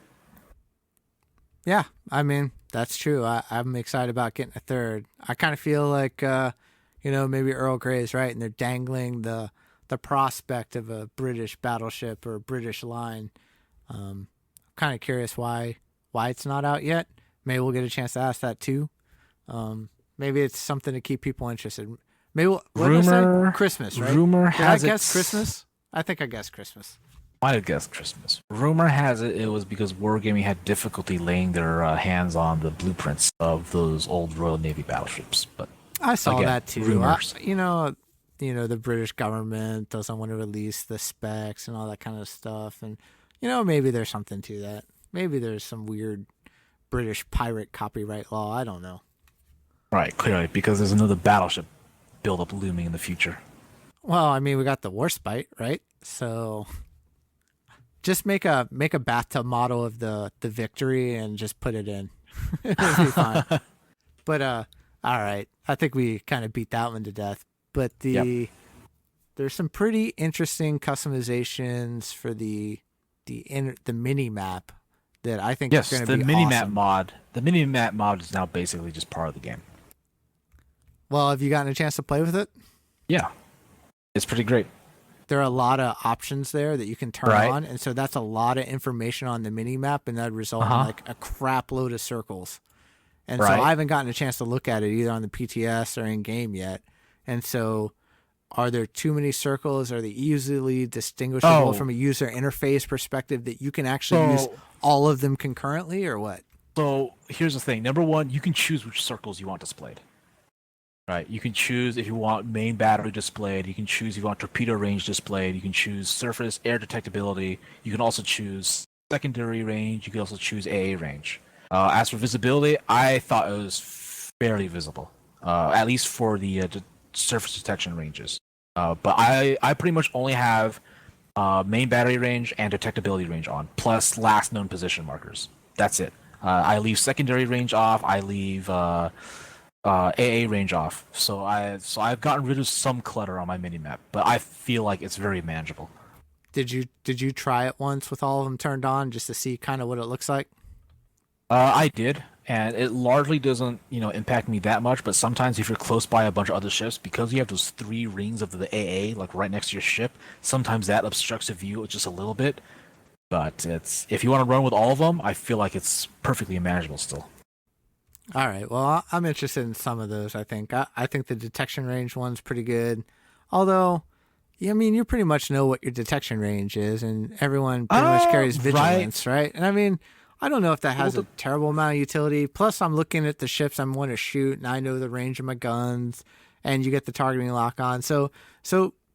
Yeah, I mean, that's true. I'm excited about getting a third. I kind of feel like, maybe Earl Grey is right, and they're dangling the prospect of a British battleship or a British line. I'm kind of curious why it's not out yet. Maybe we'll get a chance to ask that too. Maybe it's something to keep people interested. Maybe what did I say? Christmas, right? Rumor has Did I guess Christmas? I think I guessed Christmas. Might have guessed Christmas. Rumor has it was because Wargaming had difficulty laying their hands on the blueprints of those old Royal Navy battleships. But I saw again, that too. rumors. The British government doesn't want to release the specs and all that kind of stuff, and Maybe there's something to that. Maybe there's some weird British pirate copyright law. I don't know. Right, clearly, because there's another battleship buildup looming in the future. Well, I mean, we got the Warspite, right? So just make a bathtub model of the Victory and just put it in. It'll be fine. But all right, I think we kind of beat that one to death. But there's some pretty interesting customizations for the mini map that I think is going to be the mini map awesome. mod. The mini map mod is now basically just part of the game. Well, have you gotten a chance to play with it? Yeah, it's pretty great. There are a lot of options there that you can turn Right. on, and so that's a lot of information on the mini map, and that would result in like a crap load of circles. And so Right. I haven't gotten a chance to look at it either on the PTS or in game yet. And so, are there too many circles? Are they easily distinguishable from a user interface perspective that you can actually use all of them concurrently, or what? So here's the thing. Number one, you can choose which circles you want displayed. Right. You can choose if you want main battery displayed. You can choose if you want torpedo range displayed. You can choose surface air detectability. You can also choose secondary range. You can also choose AA range. As for visibility, I thought it was fairly visible, at least for the surface detection ranges. But I pretty much only have main battery range and detectability range on, plus last known position markers. That's it. I leave secondary range off. I leave AA range off. So I've gotten rid of some clutter on my minimap, but I feel like it's very manageable. Did you try it once with all of them turned on just to see kind of what it looks like? I did, and it largely doesn't, impact me that much. But sometimes if you're close by a bunch of other ships, because you have those 3 rings of the AA like right next to your ship, sometimes that obstructs the view just a little bit. But if you want to run with all of them, I feel like it's perfectly manageable still. All right. Well, I'm interested in some of those. I think the detection range one's pretty good. Although, I mean, you pretty much know what your detection range is, and everyone pretty much carries vigilance, right? And I mean, I don't know if that has a terrible amount of utility. Plus, I'm looking at the ships I'm going to shoot, and I know the range of my guns, and you get the targeting lock on. So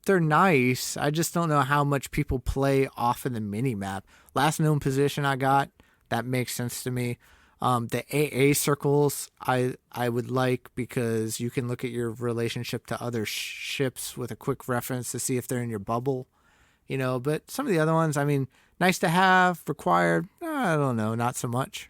they're nice. I just don't know how much people play off of the mini map. Last known position I got, that makes sense to me. The AA circles I would like because you can look at your relationship to other ships with a quick reference to see if they're in your bubble, But some of the other ones, I mean, nice to have, required. I don't know, not so much.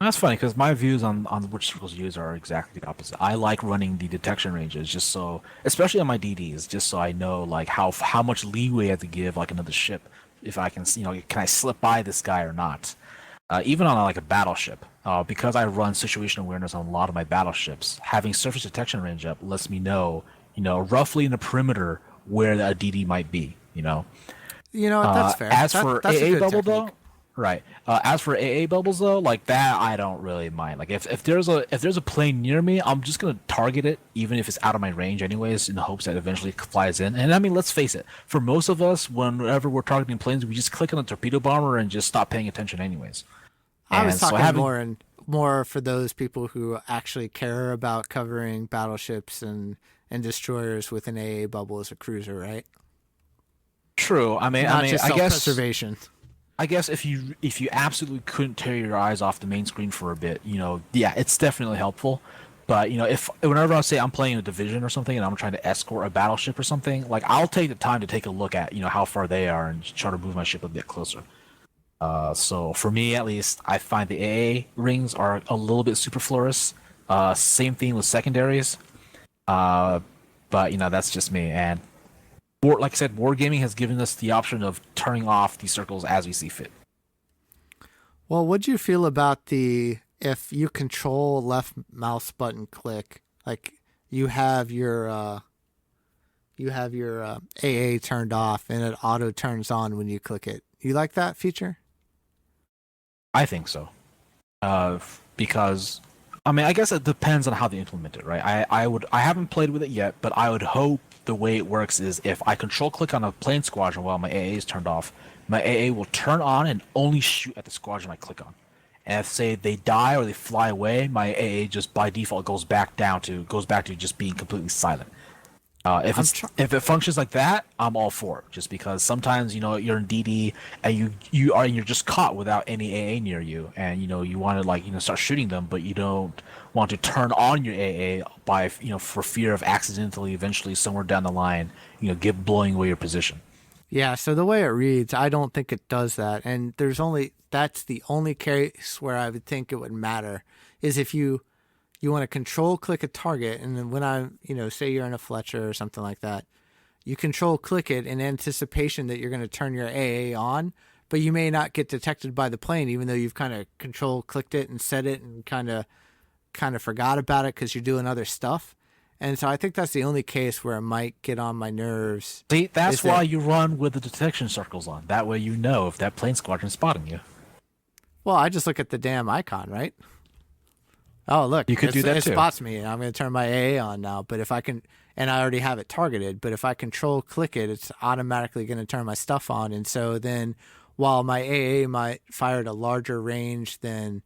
That's funny because my views on which circles to use are exactly the opposite. I like running the detection ranges just so, especially on my DDs, just so I know like how much leeway I have to give like another ship if I can, can I slip by this guy or not. Even on like a battleship, because I run situational awareness on a lot of my battleships, having surface detection range up lets me know, roughly in the perimeter where a DD might be. That's fair. As for that's a AA good bubble technique. though, right? As for AA bubbles though, like that, I don't really mind. Like if there's a plane near me, I'm just gonna target it, even if it's out of my range, anyways, in the hopes that it eventually flies in. And I mean, let's face it, for most of us, whenever we're targeting planes, we just click on the torpedo bomber and just stop paying attention, anyways. I was And so talking more for those people who actually care about covering battleships and destroyers with an AA bubble as a cruiser, right? True. Not just I guess self-preservation. I guess if you absolutely couldn't tear your eyes off the main screen for a bit, yeah, it's definitely helpful. But if whenever I say I'm playing a division or something and I'm trying to escort a battleship or something, like I'll take the time to take a look at how far they are and try to move my ship a bit closer. So for me, at least, I find the AA rings are a little bit superfluous. Same thing with secondaries. But that's just me. And like I said, wargaming has given us the option of turning off these circles as we see fit. Well, what'd you feel about if you control left mouse button click, like you have your AA turned off and it auto turns on when you click it? You like that feature? I think so. Because I guess it depends on how they implement it, right? I haven't played with it yet, but I would hope the way it works is if I control click on a plane squadron while my AA is turned off, my AA will turn on and only shoot at the squadron I click on. And if say they die or they fly away, my AA just by default goes back to just being completely silent. I'm If it functions like that, I'm all for it. Just because sometimes you're in DD and you're just caught without any AA near you, and you want to start shooting them, but you don't want to turn on your AA by for fear of accidentally eventually somewhere down the line blowing away your position. Yeah, so the way it reads, I don't think it does that. And that's the only case where I would think it would matter is if you want to control click a target, and then when say you're in a Fletcher or something like that, you control click it in anticipation that you're going to turn your AA on, but you may not get detected by the plane, even though you've kind of control clicked it and set it and kind of forgot about it because you're doing other stuff. And so I think that's the only case where it might get on my nerves. See, that's why you run with the detection circles on. That way you know if that plane squadron's spotting you. Well, I just look at the damn icon, right? Oh, look, you could do that it too. It spots me, and I'm going to turn my AA on now. But if I can, and I already have it targeted, but if I control click it, it's automatically going to turn my stuff on. And so then while my AA might fire at a larger range than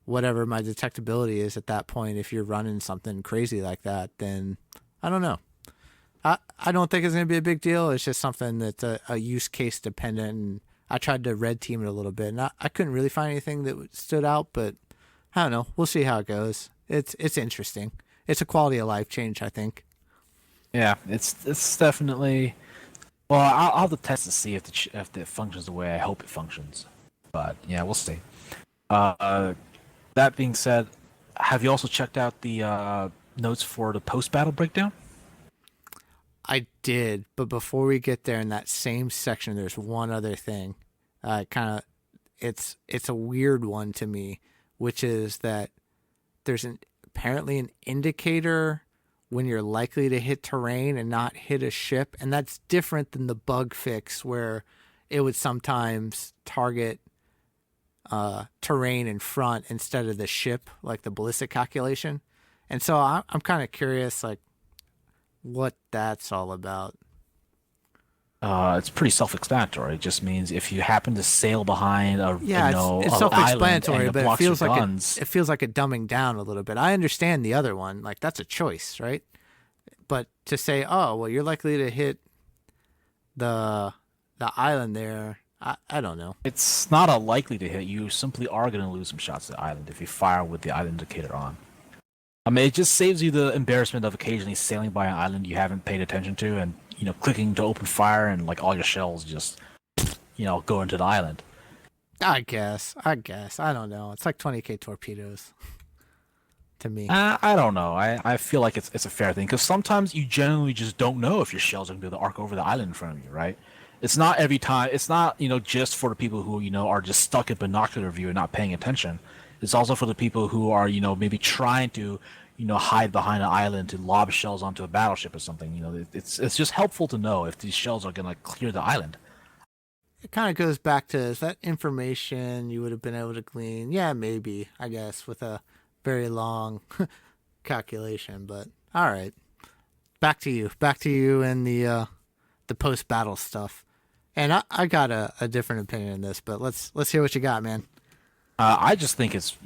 whatever my detectability is at that point, if you're running something crazy like that, then I don't know. I don't think it's going to be a big deal. It's just something that's a use case dependent. And I tried to red team it a little bit, and I couldn't really find anything that stood out, but I don't know. We'll see how it goes. It's interesting. It's a quality of life change, I think. Yeah, it's definitely. Well, I'll have to test to see if it functions the way I hope it functions. But yeah, we'll see. That being said, have you also checked out the notes for the post-battle breakdown? I did, but before we get there, in that same section, there's one other thing. It's a weird one to me, which is that there's apparently an indicator when you're likely to hit terrain and not hit a ship, and that's different than the bug fix where it would sometimes target terrain in front instead of the ship, like the ballistic calculation. And so I'm kind of curious, like, what that's all about. It's pretty self-explanatory. It just means if you happen to sail behind it's self-explanatory, but it feels like a dumbing down a little bit. I understand the other one, like that's a choice, right? But to say, oh well, you're likely to hit the island there, I don't know. It's not a likely to hit. You simply are going to lose some shots at the island if you fire with the island indicator on. I mean, it just saves you the embarrassment of occasionally sailing by an island you haven't paid attention to and clicking to open fire and like all your shells just go into the island. I guess. I don't know. It's like 20k torpedoes to me. I don't know. I feel like it's a fair thing because sometimes you generally just don't know if your shells are going to be able to arc over the island in front of you, right? It's not every time. It's not just for the people who are just stuck in binocular view and not paying attention. It's also for the people who are maybe trying to hide behind an island to lob shells onto a battleship or something. It's just helpful to know if these shells are going to clear the island. It kind of goes back to, is that information you would have been able to glean? Yeah, maybe, I guess, with a very long calculation. But all right, back to you and the post-battle stuff. And I got a different opinion in this, but let's hear what you got, man. I just think it's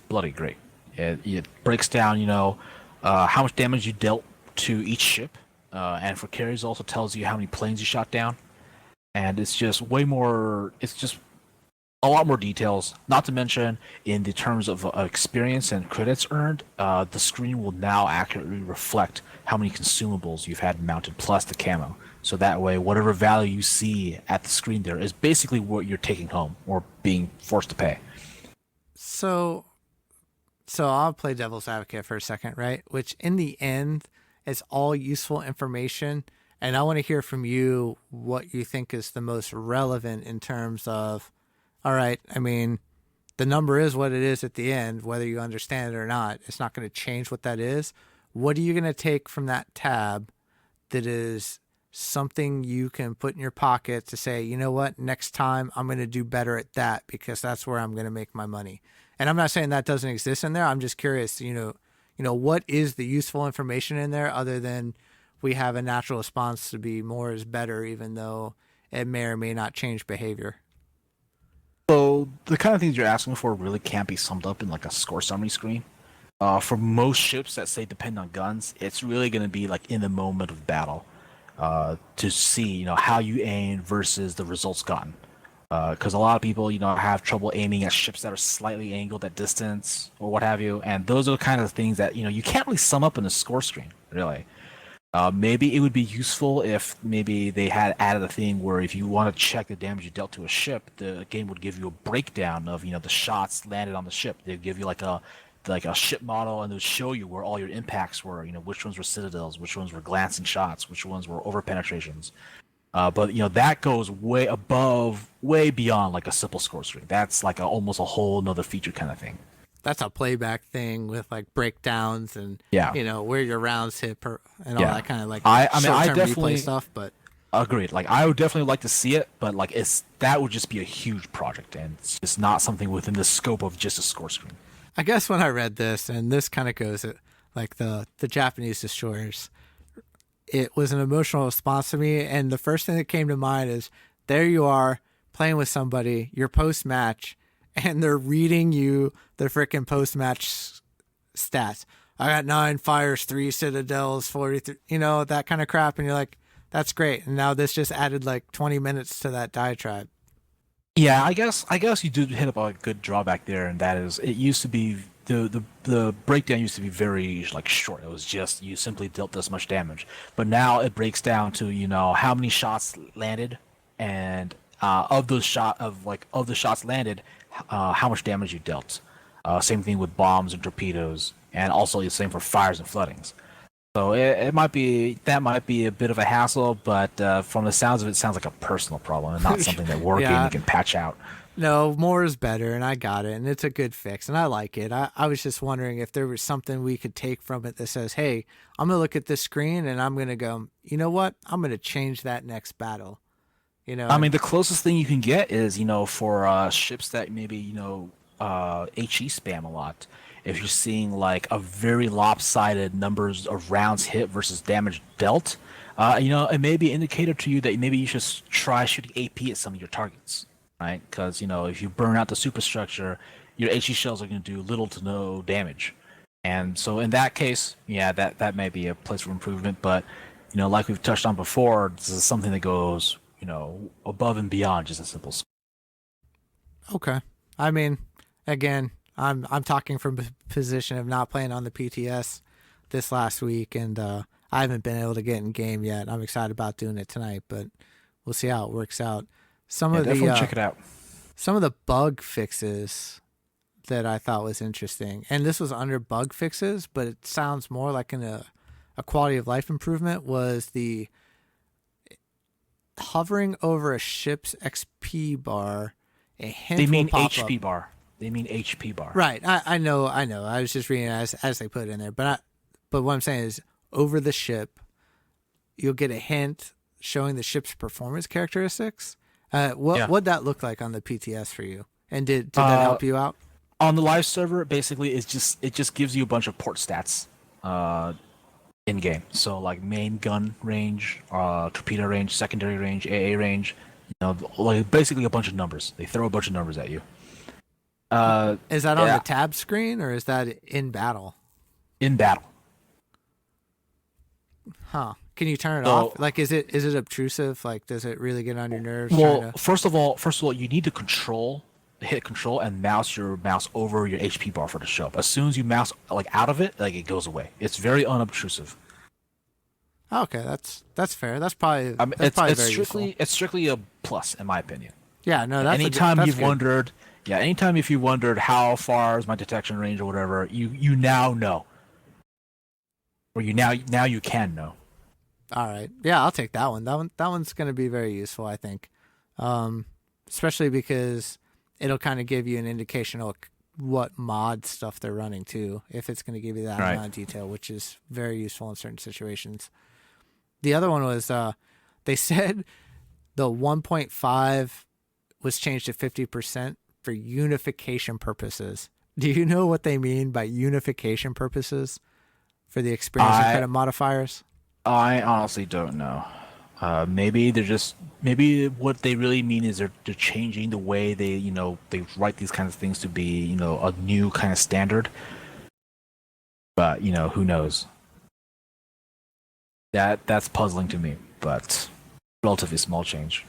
bloody great. It breaks down, how much damage you dealt to each ship, and for carriers also tells you how many planes you shot down, and it's just way more. It's just a lot more details. Not to mention, in the terms of experience and credits earned, the screen will now accurately reflect how many consumables you've had mounted plus the camo. So that way, whatever value you see at the screen there is basically what you're taking home or being forced to pay. So I'll play devil's advocate for a second, right? Which in the end is all useful information. And I want to hear from you what you think is the most relevant in terms of, all right, I mean, the number is what it is at the end, whether you understand it or not. It's not going to change what that is. What are you going to take from that tab that is something you can put in your pocket to say, you know what, next time I'm going to do better at that because that's where I'm going to make my money. And I'm not saying that doesn't exist in there. I'm just curious, what is the useful information in there other than we have a natural response to be more is better, even though it may or may not change behavior. So the kind of things you're asking for really can't be summed up in like a score summary screen. For most ships that say depend on guns, it's really going to be like in the moment of battle, to see how you aim versus the results gotten. Because a lot of people have trouble aiming at ships that are slightly angled at distance or what have you, and those are the kind of things that you can't really sum up in a score screen, really. Maybe it would be useful if maybe they had added a thing where if you want to check the damage you dealt to a ship, the game would give you a breakdown of the shots landed on the ship. They'd give you like a ship model, and it would show you where all your impacts were. Which ones were citadels, which ones were glancing shots, which ones were over penetrations. But that goes way above, way beyond like a simple score screen. That's like almost a whole nother feature kind of thing. That's a playback thing with like breakdowns and Yeah. where your rounds hit and all Yeah. that kind of like I mean, I short-term definitely replay stuff. But agreed. Like I would definitely like to see it, but like that would just be a huge project, and it's just not something within the scope of just a score screen. I guess when I read this, and this kind of goes at like the Japanese destroyers, it was an emotional response to me, and the first thing that came to mind is there you are playing with somebody, your post match, and they're reading you the freaking post match stats. I got 9 fires, 3 citadels, 43, that kind of crap, and you're like, that's great. And now this just added like 20 minutes to that diatribe. Yeah, I guess you did hit up a good drawback there, and that is it used to be the breakdown used to be very like short. It was just you simply dealt this much damage, but now it breaks down to how many shots landed, and of the shots landed, how much damage you dealt. Same thing with bombs and torpedoes, and also the same for fires and floodings. So it might be a bit of a hassle, but from the sounds of it, sounds like a personal problem and not something that Wargaming Yeah. can patch out. No, more is better, and I got it, and it's a good fix, and I like it. I was just wondering if there was something we could take from it that says, hey, I'm going to look at this screen, and I'm going to go, you know what? I'm going to change that next battle. I mean, the closest thing you can get is for ships that maybe HE spam a lot. If you're seeing like a very lopsided numbers of rounds hit versus damage dealt, it may be an indicator to you that maybe you should try shooting AP at some of your targets, right? Because if you burn out the superstructure, your HE shells are going to do little to no damage, and so in that case, yeah, that may be a place for improvement. But like we've touched on before, this is something that goes above and beyond just a simple. Okay. I mean, again, I'm talking from a position of not playing on the PTS this last week, and I haven't been able to get in game yet. I'm excited about doing it tonight, but we'll see how it works out. Definitely check it out. Some of the bug fixes that I thought was interesting, and this was under bug fixes, but it sounds more like a quality of life improvement, was the hovering over a ship's XP bar. A hint They mean will pop HP up. bar. They mean HP bar. Right. I know. I was just reading it as they put it in there. But what I'm saying is, over the ship, you'll get a hint showing the ship's performance characteristics. What'd that look like on the PTS for you? And did that help you out? On the live server, basically, it just gives you a bunch of port stats in game. So like main gun range, torpedo range, secondary range, AA range. Like basically a bunch of numbers. They throw a bunch of numbers at you. Is that on the tab screen, or is that in battle? In battle. Huh. Can you turn it off? Like, is it obtrusive? Like, does it really get on your nerves? Well, first of all, you need to hit control and mouse your mouse over your HP bar for the show up. As soon as you mouse like out of it, like it goes away. It's very unobtrusive. Okay, that's fair. That's probably it's very strictly useful. it's strictly a plus in my opinion. Yeah, no, that's anytime that's you've good. wondered, anytime if you wondered how far is my detection range or whatever, you now know, or now you can know. All right, yeah, I'll take that one. That one's going to be very useful, I think, especially because it'll kind of give you an indication of what mod stuff they're running too, if it's going to give you that amount of detail, which is very useful in certain situations. The other one was they said the 1.5 was changed to 50% for unification purposes. Do you know what they mean by unification purposes for the experience and credit modifiers? I honestly don't know. Maybe what they really mean is they're changing the way they write these kinds of things to be a new kind of standard. But who knows? That's puzzling to me, but relatively small change.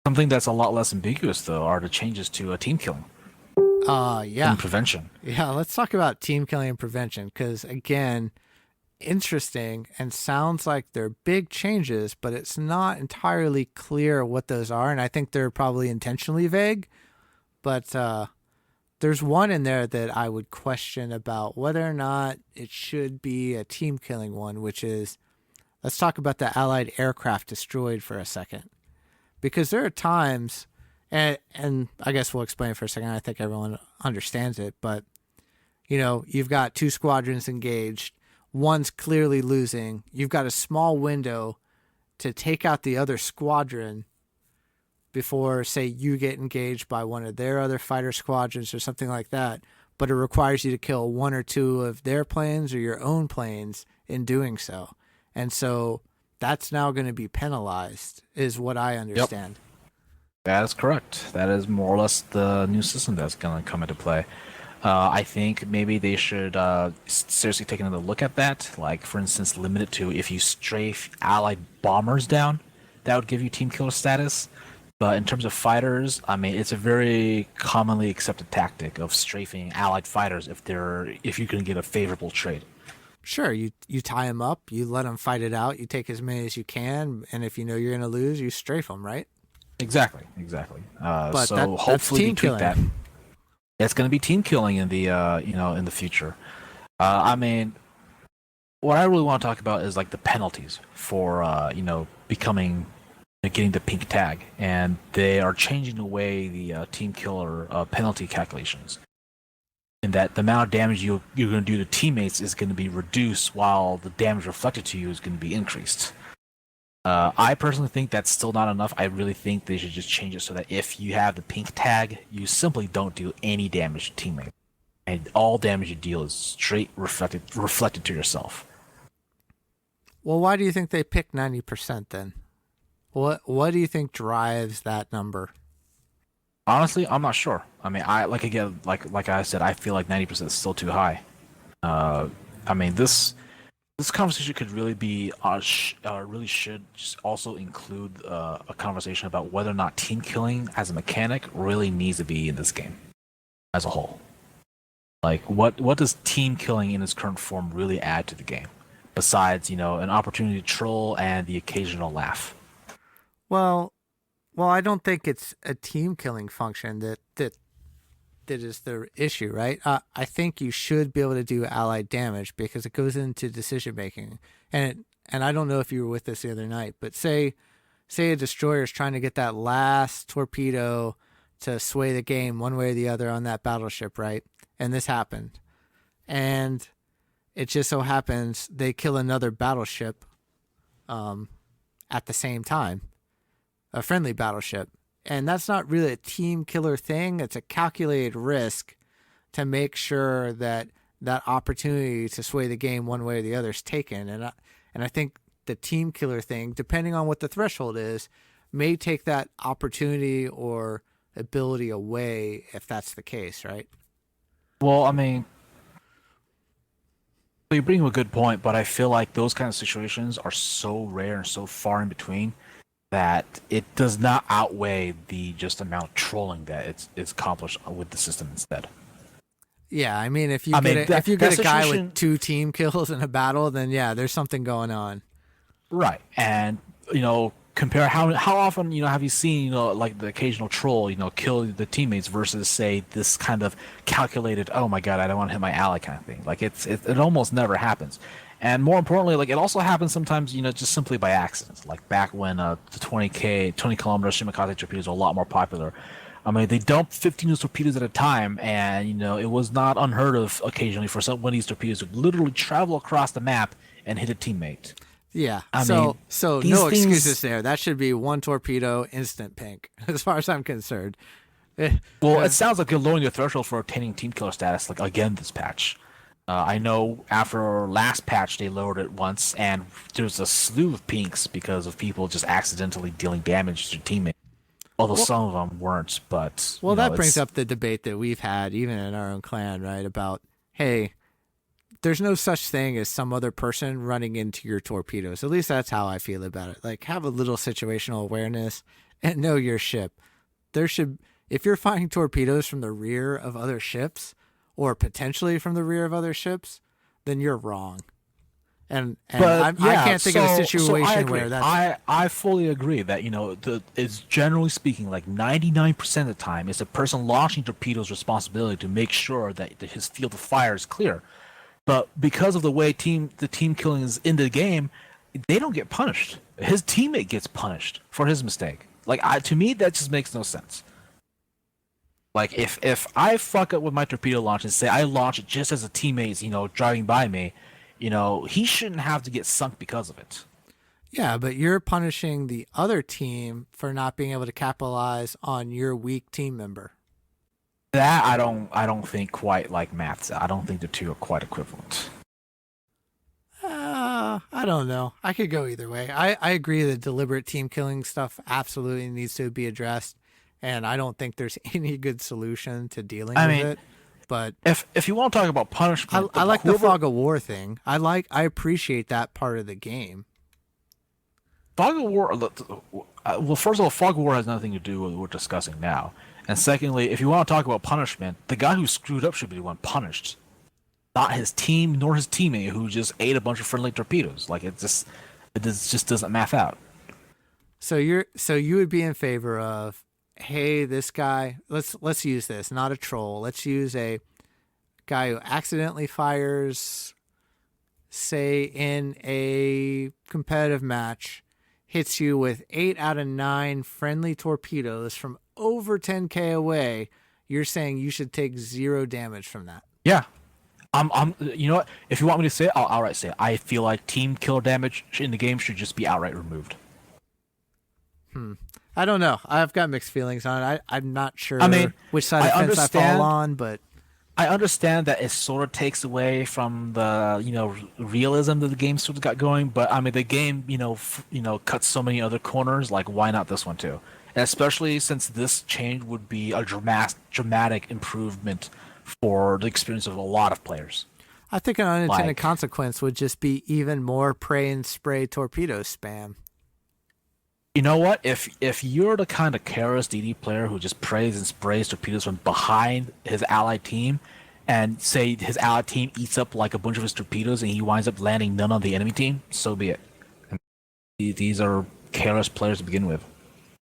Something that's a lot less ambiguous, though, are the changes to team killing Yeah. and prevention. Yeah, let's talk about team killing and prevention because, again, interesting and sounds like they're big changes, but it's not entirely clear what those are. And I think they're probably intentionally vague. But there's one in there that I would question about whether or not it should be a team killing one, which is let's talk about the Allied aircraft destroyed for a second. Because there are times, and I guess we'll explain it for a second. I think everyone understands it, but you've got two squadrons engaged. One's clearly losing. You've got a small window to take out the other squadron before, say, you get engaged by one of their other fighter squadrons or something like that. But it requires you to kill one or two of their planes or your own planes in doing so. And so that's now going to be penalized, is what I understand. Yep. That is correct. That is more or less the new system that's going to come into play. I think maybe they should seriously take another look at that. Like, for instance, limit it to if you strafe Allied bombers down, that would give you team killer status. But in terms of fighters, I mean, it's a very commonly accepted tactic of strafing Allied fighters if you can get a favorable trade. Sure, you tie them up, you let them fight it out, you take as many as you can, and if you know you're going to lose, you strafe them, right? Exactly. But so hopefully they tweak that. It's going to be team killing in the in the future. I mean, what I really want to talk about is like the penalties for getting the pink tag, and they are changing the way the team killer penalty calculations. In that the amount of damage you're going to do to teammates is going to be reduced, while the damage reflected to you is going to be increased. I personally think that's still not enough. I really think they should just change it so that if you have the pink tag, you simply don't do any damage to teammates, and all damage you deal is straight reflected to yourself. Well, why do you think they picked 90% then? What do you think drives that number? Honestly, I'm not sure. I mean, like I said, I feel like 90% is still too high. I mean, this conversation could really be really should just also include a conversation about whether or not team killing as a mechanic really needs to be in this game as a whole. Like, what does team killing in its current form really add to the game besides an opportunity to troll and the occasional laugh? Well, I don't think it's a team killing function that is the issue, right? I think you should be able to do allied damage because it goes into decision making, and I don't know if you were with us the other night, but say a destroyer is trying to get that last torpedo to sway the game one way or the other on that battleship, right? And this happened, and it just so happens they kill another battleship, at the same time. A friendly battleship. And that's not really a team killer thing. It's a calculated risk to make sure that opportunity to sway the game one way or the other is taken. And I think the team killer thing, depending on what the threshold is, may take that opportunity or ability away if that's the case, right? Well, I mean, you bring up a good point, but I feel like those kind of situations are so rare and so far in between that it does not outweigh the just amount of trolling that it's accomplished with the system instead. Yeah, I mean, if you get a guy with 2 team kills in a battle, then yeah, there's something going on. Right, and compare how often have you seen like the occasional troll kill the teammates versus say this kind of calculated, oh my god, I don't want to hit my ally kind of thing. Like it almost never happens. And more importantly, like it also happens sometimes, just simply by accident. Like back when the 20 kilometer Shimakaze torpedoes were a lot more popular. I mean, they dumped 15 torpedoes at a time, and it was not unheard of occasionally for one of these torpedoes to literally travel across the map and hit a teammate. Yeah. So no things... excuses there. That should be 1 torpedo, instant pink, as far as I'm concerned. Well, it sounds like you're lowering the threshold for obtaining team killer status, like again this patch. I know after our last patch they lowered it once, and there's a slew of pinks because of people just accidentally dealing damage to teammates. Although some of them weren't, but... Well, that brings up the debate that we've had, even in our own clan, right? About, hey, there's no such thing as some other person running into your torpedoes. At least that's how I feel about it. Like, have a little situational awareness and know your ship. If you're firing torpedoes from the rear of other ships, or potentially from the rear of other ships, then you're wrong. And I can't think of a situation where that's... I fully agree that, it's generally speaking, like 99% of the time, it's the person launching torpedoes' responsibility to make sure that his field of fire is clear. But because of the way the team killing is in the game, they don't get punished. His teammate gets punished for his mistake. Like, to me, that just makes no sense. Like, if I fuck up with my torpedo launch and say I launch it just as a teammate's, driving by me, he shouldn't have to get sunk because of it. Yeah, but you're punishing the other team for not being able to capitalize on your weak team member. That I don't think quite like maths. I don't think the two are quite equivalent. I don't know. I could go either way. I agree that deliberate team killing stuff absolutely needs to be addressed, and I don't think there's any good solution to dealing with it. But if you want to talk about punishment, I like the fog of war thing. I appreciate that part of the game. Fog of war. Well, first of all, fog of war has nothing to do with what we're discussing now. And secondly, if you want to talk about punishment, the guy who screwed up should be the one punished, not his team nor his teammate who just ate a bunch of friendly torpedoes. Like, it just doesn't math out. So you would be in favor of, hey, this guy, let's use this, not a troll. Let's use a guy who accidentally fires, say, in a competitive match, hits you with 8 out of 9 friendly torpedoes from over 10K away. You're saying you should take 0 damage from that. Yeah. You know what? If you want me to say it, I'll outright say it. I feel like team killer damage in the game should just be outright removed. I don't know. I've got mixed feelings on it. I'm not sure which side of the fence I fall on, but I understand that it sort of takes away from the realism that the game sort of got going. But the game cuts so many other corners. Like, why not this one too? And especially since this change would be a dramatic improvement for the experience of a lot of players. I think an unintended consequence would just be even more pray and spray torpedo spam. You know what? If you're the kind of careless DD player who just prays and sprays torpedoes from behind his allied team, and say his allied team eats up like a bunch of his torpedoes and he winds up landing none on the enemy team, so be it. These are careless players to begin with.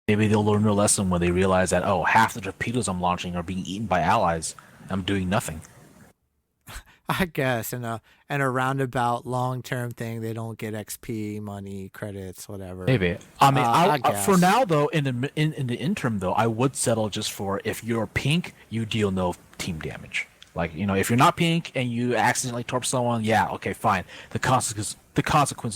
Maybe they'll learn their lesson when they realize that, half the torpedoes I'm launching are being eaten by allies. I'm doing nothing. I guess in a roundabout long-term thing, they don't get XP, money, credits, whatever. Maybe. I guess. For now though, in the interim though, I would settle just for, if you're pink, you deal no team damage. Like, if you're not pink and you accidentally torp someone, yeah, okay, fine. The consequence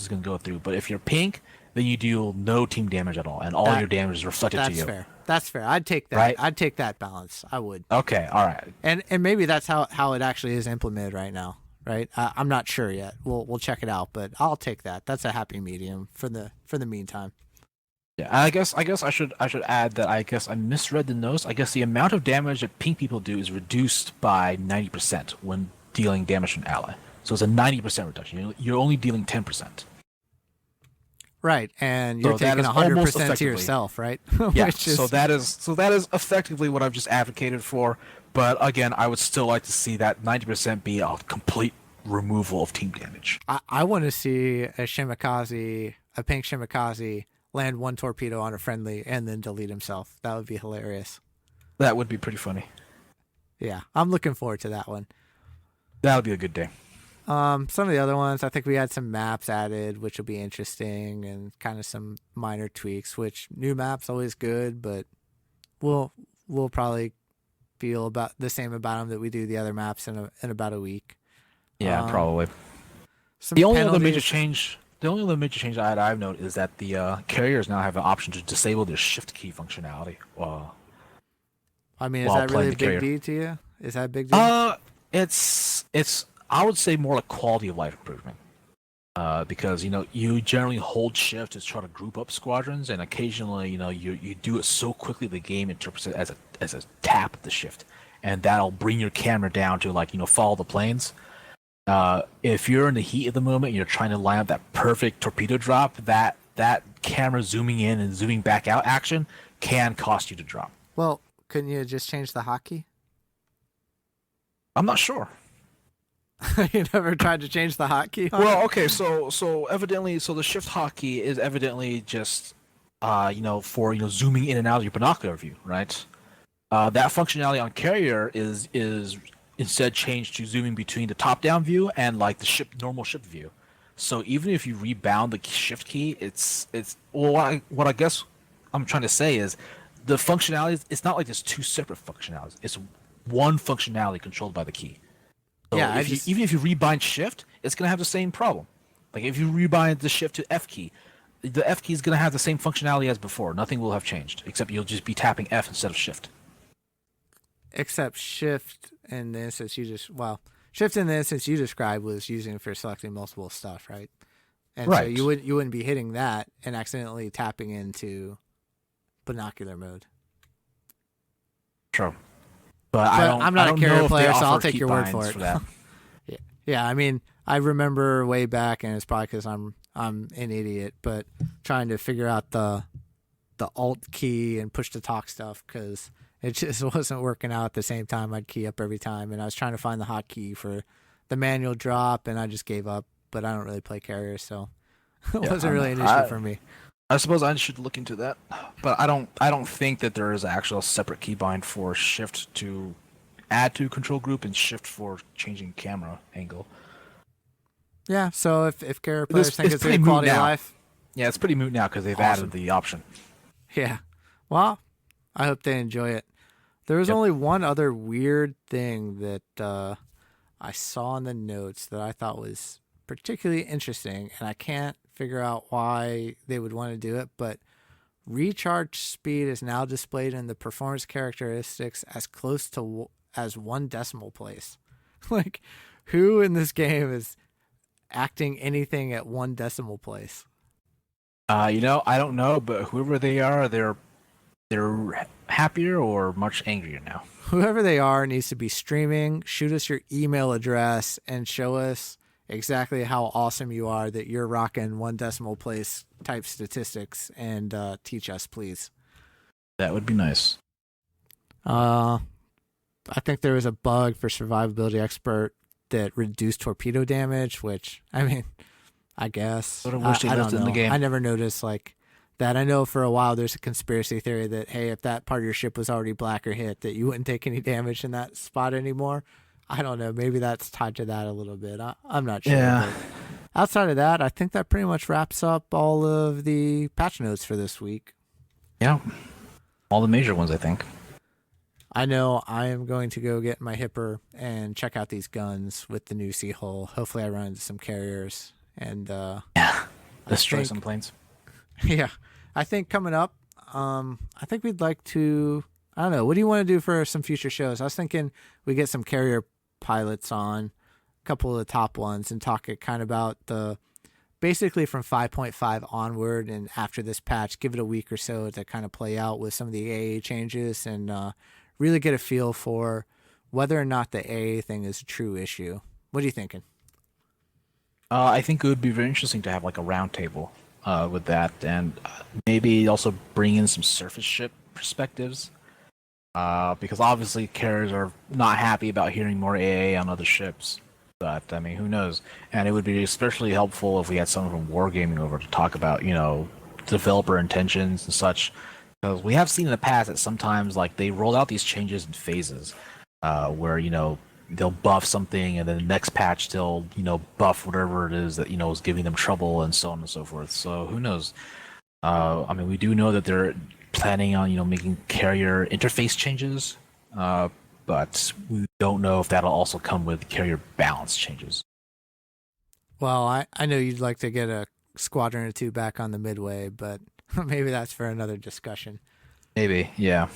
is going to go through. But if you're pink, then you deal no team damage at all, and all your damage is reflected to you. That's fair. I'd take that. Right? I'd take that balance. I would. Okay, all right. And maybe that's how it actually is implemented right now, right? I'm not sure yet. We'll check it out, but I'll take that. That's a happy medium for the meantime. Yeah, I guess I should add that I guess I misread the notes. I guess the amount of damage that pink people do is reduced by 90% when dealing damage to an ally. So it's a 90% reduction. You're only dealing 10%. Right, and you're taking 100% to yourself, right? Yeah. So that is effectively what I've just advocated for. But again, I would still like to see that 90% be a complete removal of team damage. I want to see a pink Shimakaze, land 1 torpedo on a friendly and then delete himself. That would be hilarious. That would be pretty funny. Yeah, I'm looking forward to that one. That would be a good day. Some of the other ones, I think we had some maps added, which will be interesting, and kind of some minor tweaks, which new maps always good, but we'll probably feel about the same about them that we do the other maps in about a week. Yeah, probably. The only other major change I've noted is that the carriers now have an option to disable their shift key functionality. I mean, is that really a big deal to you? Is that a big deal? It's I would say more like quality of life improvement. Because you generally hold shift to try to group up squadrons, and occasionally you do it so quickly the game interprets it as a tap of the shift, and that'll bring your camera down to follow the planes. If you're in the heat of the moment and you're trying to line up that perfect torpedo drop, that camera zooming in and zooming back out action can cost you to drop. Well, couldn't you just change the hotkey? I'm not sure. You never tried to change the hotkey? Well, okay, so evidently, so the shift hotkey is evidently just, for zooming in and out of your binocular view, right? That functionality on carrier is instead changed to zooming between the top-down view and like the normal ship view. So even if you rebound the shift key, it's well, what I guess I'm trying to say is the functionality. It's not like there's two separate functionalities. It's one functionality controlled by the key. So Yeah, even if you rebind shift, it's gonna have the same problem. Like if you rebind the shift to F key, the F key is gonna have the same functionality as before. Nothing will have changed, except you'll just be tapping F instead of shift. except shift in the instance shift in the instance you described was using for selecting multiple stuff, right? And Right. so you wouldn't be hitting that and accidentally tapping into binocular mode. True. But I'm not a carrier player, so I'll offer take key your word for binds it. for that. Yeah, I mean, I remember way back, and it's probably because I'm an idiot, but trying to figure out the Alt key and push to talk stuff because it just wasn't working out at the same time. I'd key up every time, and I was trying to find the hotkey for the manual drop, and I just gave up. But I don't really play carrier, so it wasn't really an issue for me. I suppose I should look into that, but I don't think that there is an actual separate keybind for shift to add to control group and shift for changing camera angle. Yeah, so if carrier players think it's a pretty good moot quality of now. life, Yeah, it's pretty moot now because they've Awesome. added the option. yeah. Well, I hope they enjoy it. There was Yep. only one other weird thing that I saw in the notes that I thought was particularly interesting, and I can't figure out why they would want to do it, but recharge speed is now displayed in the performance characteristics as close to as 1 decimal place. Like, who in this game is acting anything at 1 decimal place? I don't know, but whoever they are, they're happier or much angrier now. Whoever they are needs to be streaming. Shoot us your email address and show us exactly how awesome you are that you're rocking 1 decimal place type statistics, and teach us, please. That would be nice. I think there was a bug for Survivability Expert that reduced torpedo damage, which, I mean, I guess. Sort of wish they I left don't it in the know. game. I never noticed like that. I know for a while there's a conspiracy theory that, hey, if that part of your ship was already black or hit, that you wouldn't take any damage in that spot anymore. I don't know. Maybe that's tied to that a little bit. I'm not sure. Yeah. But outside of that, I think that pretty much wraps up all of the patch notes for this week. Yeah. All the major ones, I think. I know I am going to go get my hipper and check out these guns with the new sea hull. Hopefully I run into some carriers and Destroy think- some planes. yeah. I think coming up, I think we'd like to, I don't know, what do you want to do for some future shows? I was thinking we get some carrier pilots on, a couple of the top ones, and talk it kind of about basically from 5.5 onward and after this patch, give it a week or so to kind of play out with some of the AA changes and really get a feel for whether or not the AA thing is a true issue. What are you thinking? I think it would be very interesting to have like a round table with that, and maybe also bring in some surface ship perspectives. Because obviously carriers are not happy about hearing more AA on other ships. But I mean, who knows? And it would be especially helpful if we had someone from Wargaming over to talk about, developer intentions and such. Because we have seen in the past that sometimes like they roll out these changes in phases, where they'll buff something and then the next patch they'll buff whatever it is that is giving them trouble and so on and so forth. So who knows? I mean, we do know that they're planning on making carrier interface changes, but we don't know if that'll also come with carrier balance changes. Well, I know you'd like to get a squadron or two back on the Midway, but maybe that's for another discussion. Maybe, yeah.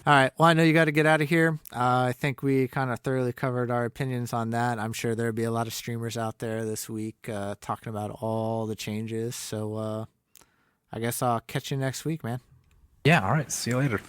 All right. Well, I know you got to get out of here. I think we kind of thoroughly covered our opinions on that. I'm sure there'll be a lot of streamers out there this week talking about all the changes. So I guess I'll catch you next week, man. Yeah, all right. See you later.